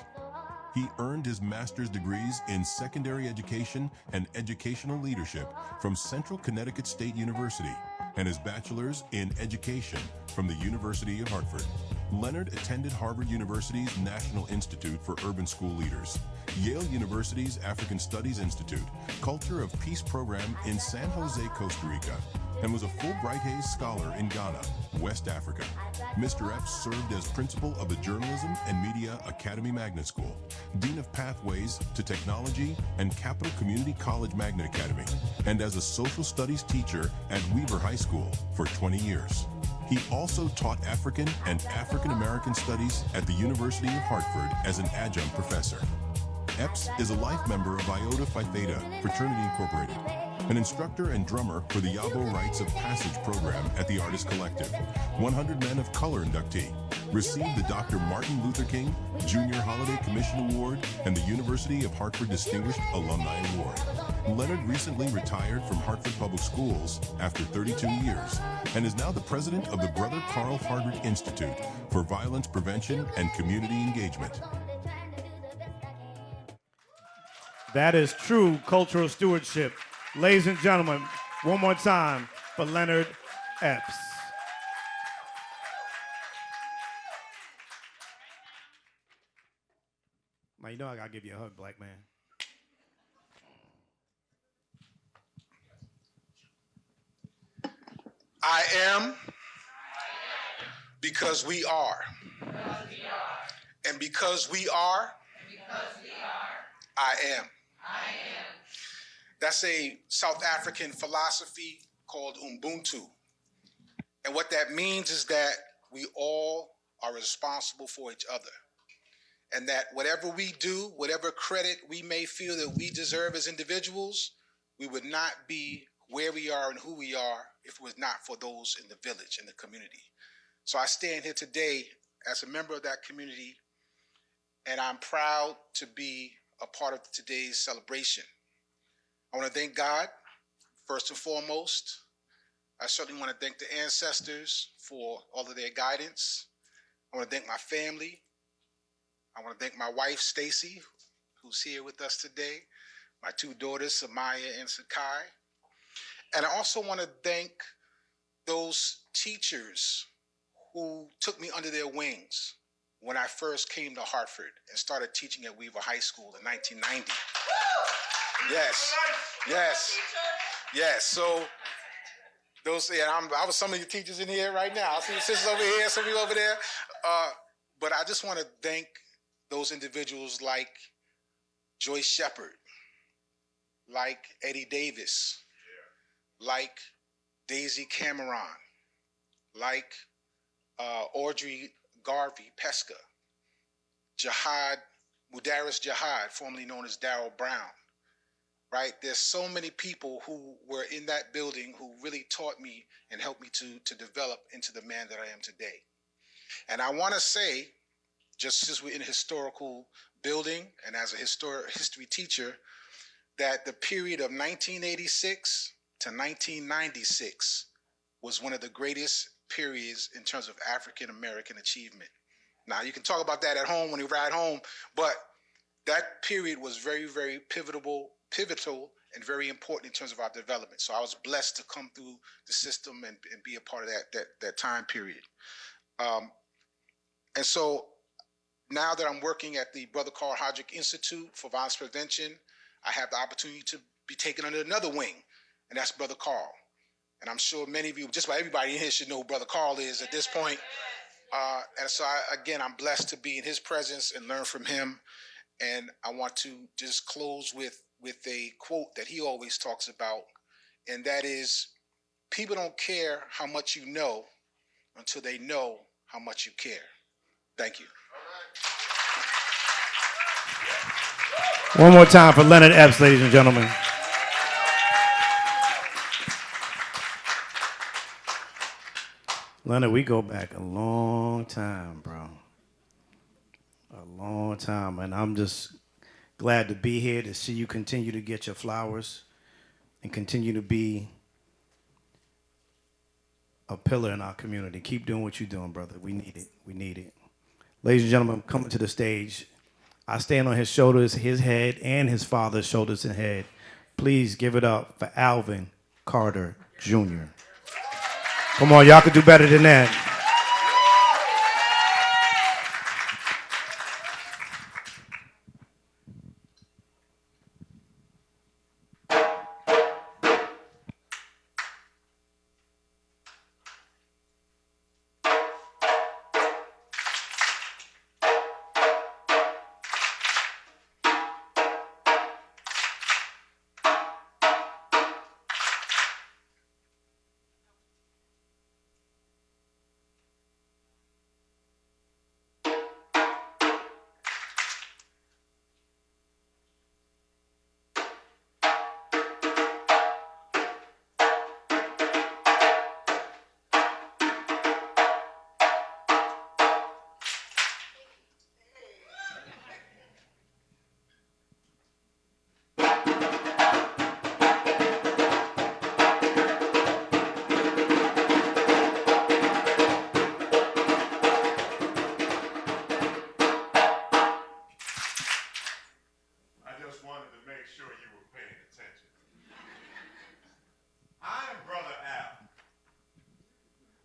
He earned his master's degrees in secondary education and educational leadership from Central Connecticut State University and his bachelor's in education from the University of Hartford. Leonard attended Harvard University's National Institute for Urban School Leaders, Yale University's African Studies Institute, Culture of Peace program in San Jose, Costa Rica, and was a Fulbright Hays Scholar in Ghana, West Africa. Mr. Epps served as principal of the Journalism and Media Academy Magnet School, Dean of Pathways to Technology and Capital Community College Magnet Academy, and as a social studies teacher at Weaver High School for 20 years. He also taught African and African American studies at the University of Hartford as an adjunct professor. Epps is a life member of Iota Phi Theta Fraternity Incorporated, an instructor and drummer for the Yabo Rites of Passage program at the Artist Collective, 100 Men of Color inductee, received the Dr. Martin Luther King Junior Holiday Commission Award and the University of Hartford Distinguished Alumni Award. Leonard recently retired from Hartford Public Schools after 32 years and is now the president of the Brother Carl Hartford Institute for Violence Prevention and Community Engagement.
That is true cultural stewardship. Ladies and gentlemen, one more time for Leonard Epps. Man, you know I gotta give you a hug, black man.
I am because we are. And because we are, I am. That's a South African philosophy called Ubuntu. And what that means is that we all are responsible for each other. And that whatever we do, whatever credit we may feel that we deserve as individuals, we would not be where we are and who we are if it was not for those in the village and the community. So I stand here today as a member of that community, and I'm proud to be a part of today's celebration. I want to thank God, first and foremost. I certainly want to thank the ancestors for all of their guidance. I want to thank my family. I want to thank my wife, Stacy, who's here with us today, my 2 daughters, Samaya and Sakai. And I also want to thank those teachers who took me under their wings when I first came to Hartford and started teaching at Weaver High School in 1990. Yes. So those, I was some of your teachers in here right now. I see the sisters over here, some of you over there. But I just want to thank those individuals like Joyce Shepard, like Eddie Davis, like Daisy Cameron, like Audrey Garvey Pesca, Mudaris Jihad, formerly known as Darrell Brown, right? There's so many people who were in that building who really taught me and helped me to develop into the man that I am today. And I want to say, just since we're in a historical building and as a history teacher, that the period of 1986 to 1996 was one of the greatest periods in terms of African American achievement. Now, you can talk about that at home when you ride home, but that period was very, very pivotal and very important in terms of our development. So I was blessed to come through the system and be a part of that time period. And so now that I'm working at the Brother Carl Hodrick Institute for Violence Prevention, I have the opportunity to be taken under another wing, and that's Brother Carl. And I'm sure many of you, just about everybody in here, should know who Brother Carl is at this point. And so, again, I'm blessed to be in his presence and learn from him. And I want to just close with a quote that he always talks about, and that is, people don't care how much you know until they know how much you care. Thank you.
One more time for Leonard Epps, ladies and gentlemen. Leonard, we go back a long time, bro. A long time. And I'm just glad to be here to see you continue to get your flowers and continue to be a pillar in our community. Keep doing what you're doing, brother. We need it. We need it. Ladies and gentlemen, coming to the stage. I stand on his shoulders, his head, and his father's shoulders and head. Please give it up for Alvin Carter Jr. Come on, y'all can do better than that.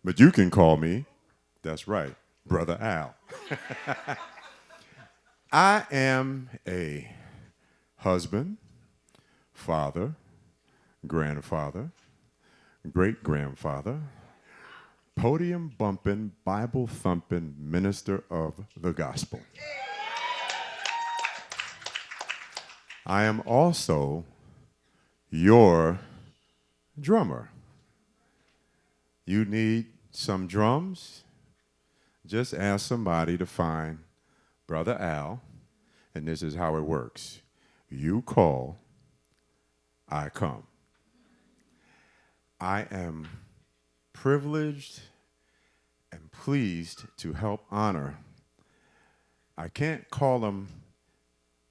But you can call me, that's right, Brother Al. I am a husband, father, grandfather, great-grandfather, podium-bumping, Bible-thumping minister of the gospel. I am also your drummer. You need some drums? Just ask somebody to find Brother Al, and this is how it works. You call, I come. I am privileged and pleased to help honor. I can't call him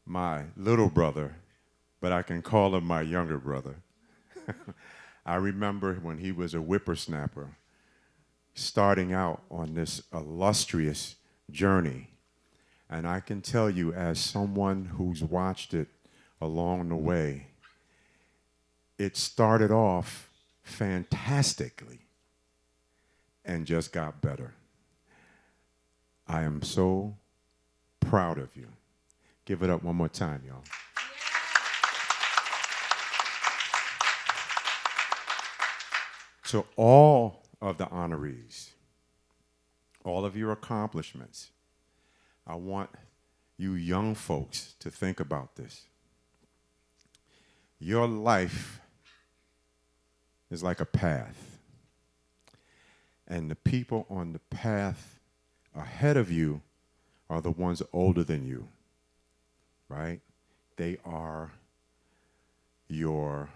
my little brother, but I can call him my younger brother. I remember when he was a whippersnapper, starting out on this illustrious journey. And I can tell you, as someone who's watched it along the way, it started off fantastically and just got better. I am so proud of you. Give it up one more time, y'all. To all of the honorees, all of your accomplishments, I want you young folks to think about this. Your life is like a path, and the people on the path ahead of you are the ones older than you, right? They are your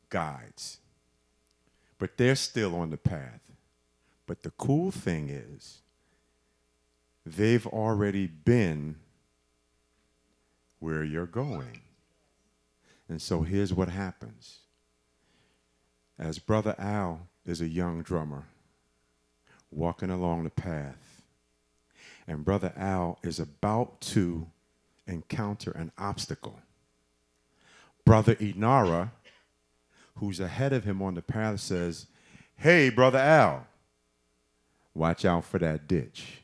guides. But they're still on the path. But the cool thing is, they've already been where you're going. And so here's what happens. As Brother Al is a young drummer walking along the path, and Brother Al is about to encounter an obstacle, Brother Inara, who's ahead of him on the path, says, "Hey, Brother Al, watch out for that ditch,"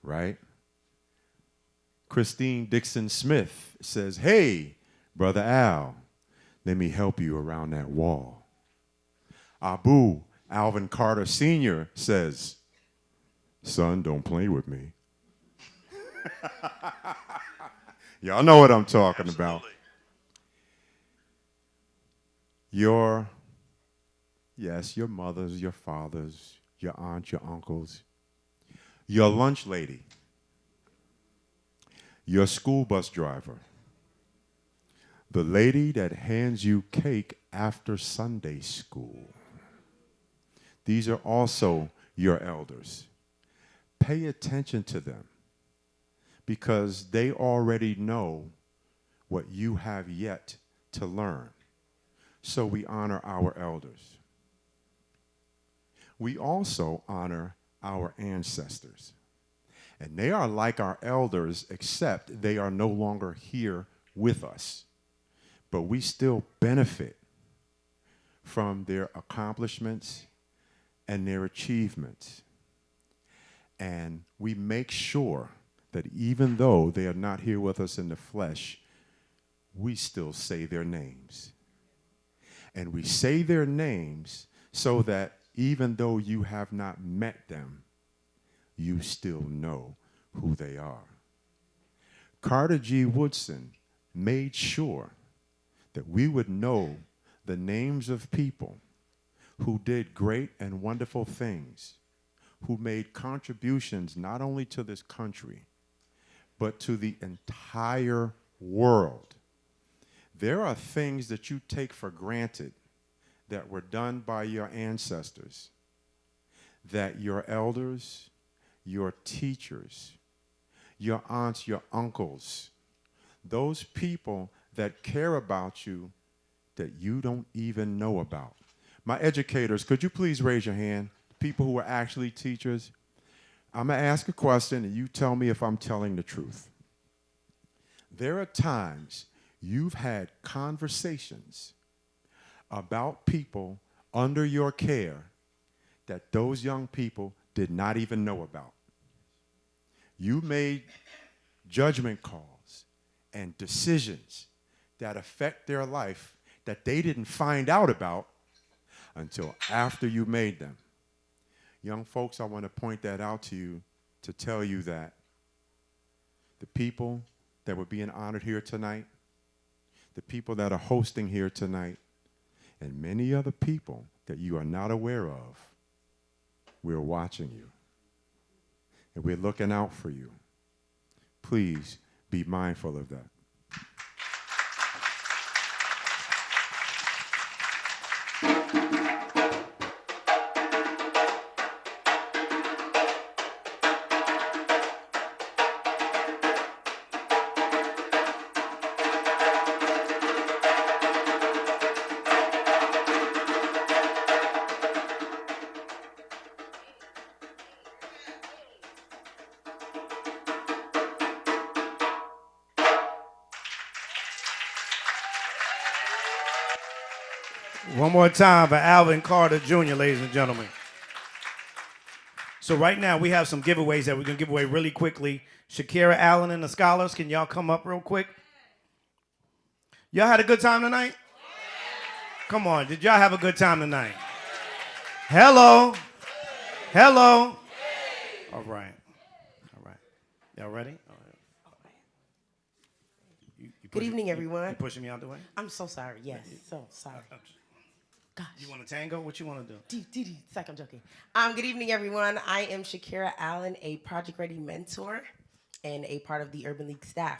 right? Christine Dixon Smith says, "Hey, Brother Al, let me help you around that wall." Abu Alvin Carter Sr. says, "Son, don't play with me." Y'all know what I'm talking about. Your mothers, your fathers, your aunts, your uncles, your lunch lady, your school bus driver, the lady that hands you cake after Sunday school. These are also your elders. Pay attention to them because they already know what you have yet to learn. So we honor our elders. We also honor our ancestors. And they are like our elders, except they are no longer here with us. But we still benefit from their accomplishments and their achievements. And we make sure that even though they are not here with us in the flesh, we still say their names. And we say their names so that even though you have not met them, you still know who they are. Carter G. Woodson made sure that we would know the names of people who did great and wonderful things, who made contributions not only to this country, but to the entire world. There are things that you take for granted that were done by your ancestors, that your elders, your teachers, your aunts, your uncles, those people that care about you that you don't even know about. My educators, could you please raise your hand? People who are actually teachers. I'm going to ask a question and you tell me if I'm telling the truth. There are times you've had conversations about people under your care that those young people did not even know about. You made judgment calls and decisions that affect their life that they didn't find out about until after you made them. Young folks, I want to point that out to you to tell you that the people that were being honored here tonight, the people that are hosting here tonight, and many other people that you are not aware of, we're watching you. And we're looking out for you. Please be mindful of that.
One more time for Alvin Carter Jr., ladies and gentlemen. So right now we have some giveaways that we're going to give away really quickly. Shakira Allen and the Scholars, can y'all come up real quick? Y'all had a good time tonight? Come on, did y'all have a good time tonight? Hello? Hello? All right. All right. Y'all ready? All right.
Good evening, everyone.
You pushing me out the way?
I'm so sorry. Yes, so sorry. Gosh.
You want to tango? What you want to do?
It's like I'm joking. Good evening, everyone. I am Shakira Allen, a Project Ready mentor and a part of the Urban League staff.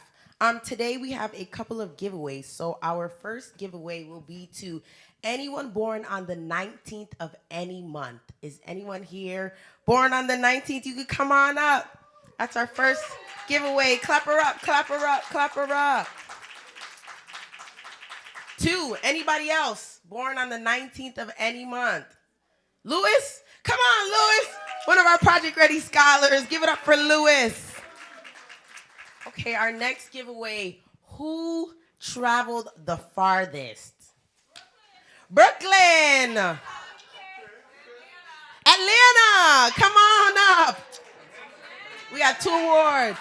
Today we have a couple of giveaways. So our first giveaway will be to anyone born on the 19th of any month. Is anyone here born on the 19th? You could come on up. That's our first giveaway. Clap her up, clap her up, clap her up. 2, anybody else born on the 19th of any month? Lewis? Come on, Lewis. One of our Project Ready scholars. Give it up for Lewis. Okay, our next giveaway. Who traveled the farthest? Brooklyn. Atlanta. Come on up. We got 2 awards.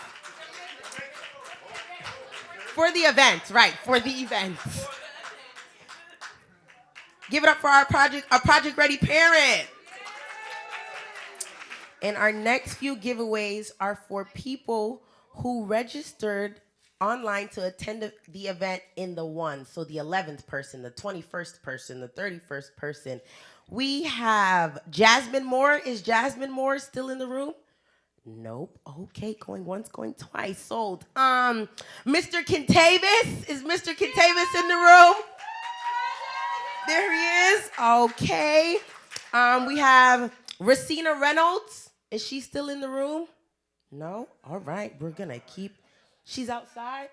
For the event, right, for the event. Give it up for our Project Ready parent. And our next few giveaways are for people who registered online to attend the event in the 1. So the 11th person, the 21st person, the 31st person. We have Jasmine Moore. Is Jasmine Moore still in the room? Nope. Okay, going once, going twice. Sold. Mr. Kintavis. Is Mr. Kintavis in the room? There he is. Okay. We have Racina Reynolds. Is she still in the room? No? All right. We're gonna keep. She's outside?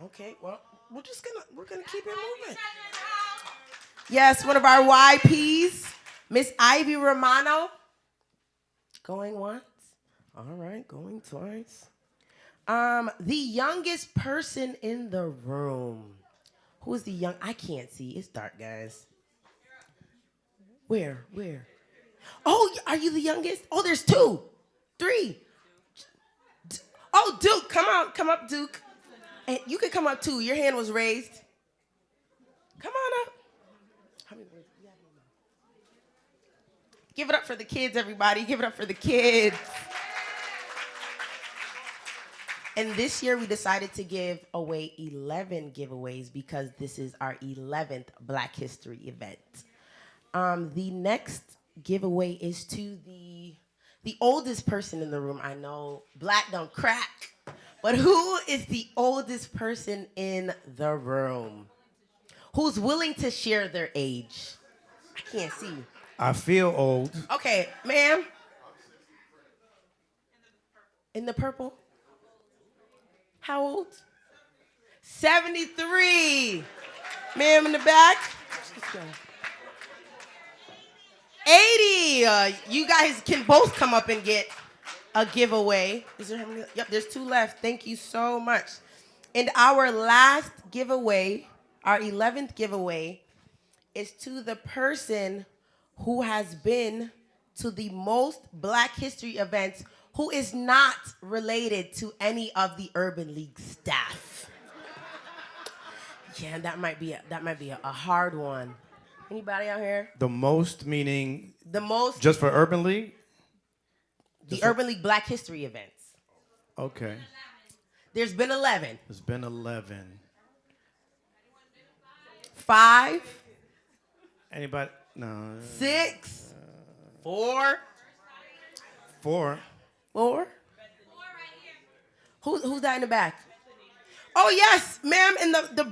Okay, well, we're gonna keep it moving. Yes, one of our YPs, Miss Ivy Romano. Going once. All right, going twice. The youngest person in the room. Who is the young? I can't see. It's dark, guys. Where? Oh, are you the youngest? Oh, there's 2, 3. Oh, Duke, come on, come up, Duke. And you can come up too. Your hand was raised. Come on up. How many words do you have? Give it up for the kids, everybody. Give it up for the kids. And this year we decided to give away 11 giveaways because this is our 11th Black History event. The next giveaway is to the oldest person in the room. I know black don't crack, but who is the oldest person in the room? Who's willing to share their age? I can't see.
I feel old.
Okay, ma'am. In the purple? How old? 73. Ma'am in the back? 80. You guys can both come up and get a giveaway. Is there how many? Yep, there's 2 left. Thank you so much. And our last giveaway, our 11th giveaway, is to the person who has been to the most Black History events who is not related to any of the Urban League staff. Yeah, that might be a hard one. Anybody out here?
The most meaning?
The most.
Just for Urban League?
The Urban League Black History events.
Okay.
There's been 11.
There's been 11.
5.
Anybody? No.
6. 4.
4.
4. Who's that in the back? Oh yes, ma'am, in the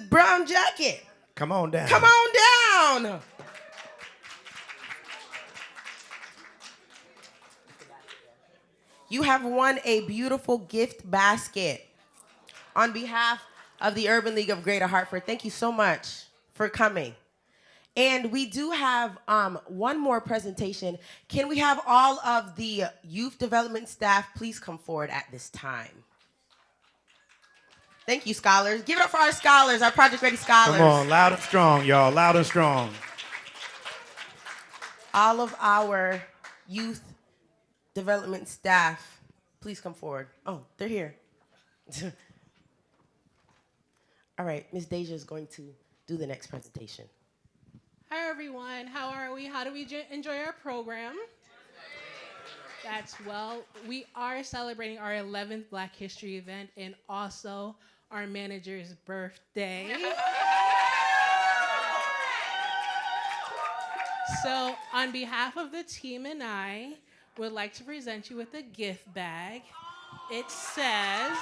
brown jacket.
Come on down.
Come on down. You have won a beautiful gift basket on behalf of the Urban League of Greater Hartford. Thank you so much for coming. And we do have one more presentation. Can we have all of the youth development staff please come forward at this time? Thank you, scholars. Give it up for our scholars, our Project Ready scholars.
Come on, loud and strong, y'all. Loud and strong.
All of our youth development staff, please come forward. Oh, they're here. All right, Ms. Deja is going to do the next presentation.
Hi, everyone. How are we? How do we enjoy our program? That's well. We are celebrating our 11th Black History event and also our manager's birthday. So, on behalf of the team and I, would like to present you with a gift bag. It says,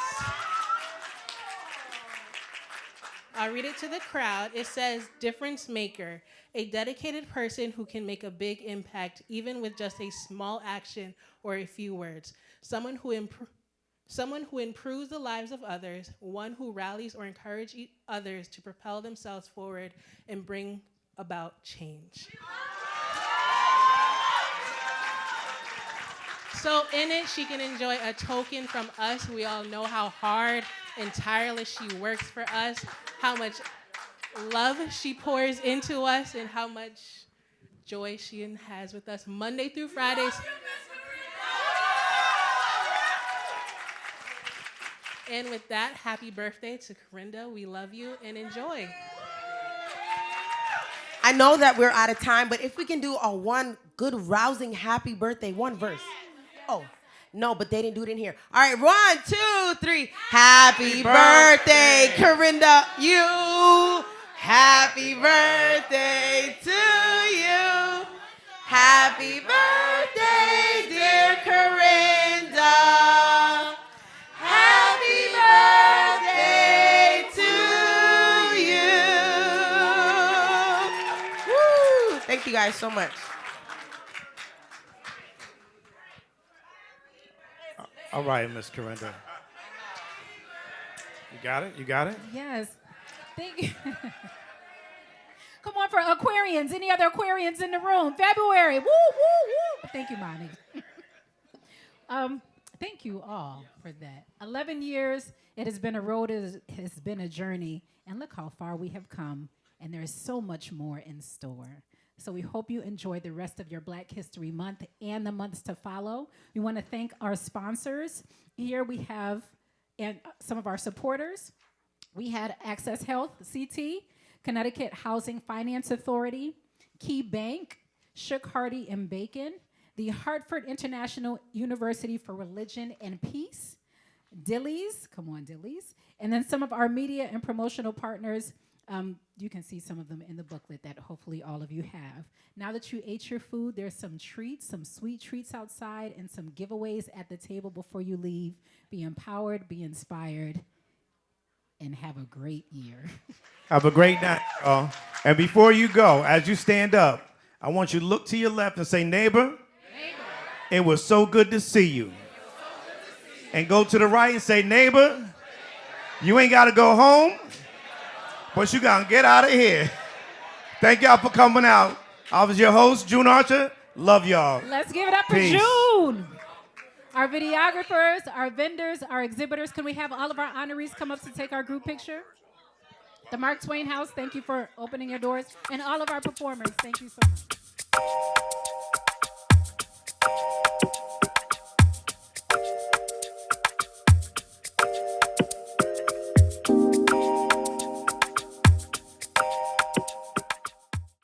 I'll read it to the crowd. It says, difference maker, a dedicated person who can make a big impact even with just a small action or a few words. Someone who improves the lives of others, one who rallies or encourages others to propel themselves forward and bring about change. So in it, she can enjoy a token from us. We all know how hard and tireless she works for us, how much love she pours into us, and how much joy she has with us Monday through Fridays. And with that, happy birthday to Corinda. We love you and enjoy.
I know that we're out of time, but if we can do a one good, rousing, happy birthday, one verse. Oh, no, but they didn't do it in here. All right, 1, 2, 3. Happy birthday, Corinda, you. Happy birthday to you. Happy birthday, dear Corinda. you guys so much.
All right, Miss Corinda. You got it? You got it?
Yes. Thank you. Come on for Aquarians. Any other Aquarians in the room? February. Woo, woo, woo. Thank you, Monty. Thank you all for that. 11 years, it has been a road, it has been a journey, and look how far we have come, and there is so much more in store. So we hope you enjoy the rest of your Black History Month and the months to follow. We want to thank our sponsors. Here we have some of our supporters. We had Access Health, CT, Connecticut Housing Finance Authority, Key Bank, Shook Hardy and Bacon, the Hartford International University for Religion and Peace, Dilly's, come on Dilly's, and then some of our media and promotional partners. You can see some of them in the booklet that hopefully all of you have. Now that you ate your food, there's some treats, some sweet treats outside, and some giveaways at the table before you leave. Be empowered, be inspired, and have a great year.
Have a great night, y'all. And before you go, as you stand up, I want you to look to your left and say, neighbor, it was so good to see you. And go to the right and say, neighbor, you ain't got to go home, but you got to get out of here. Thank y'all for coming out. I was your host, June Archer. Love y'all.
Let's give it up
Peace.
for June. Our videographers, our vendors, our exhibitors. Can we have all of our honorees come up to take our group picture? The Mark Twain House, thank you for opening your doors. And all of our performers, thank you so much.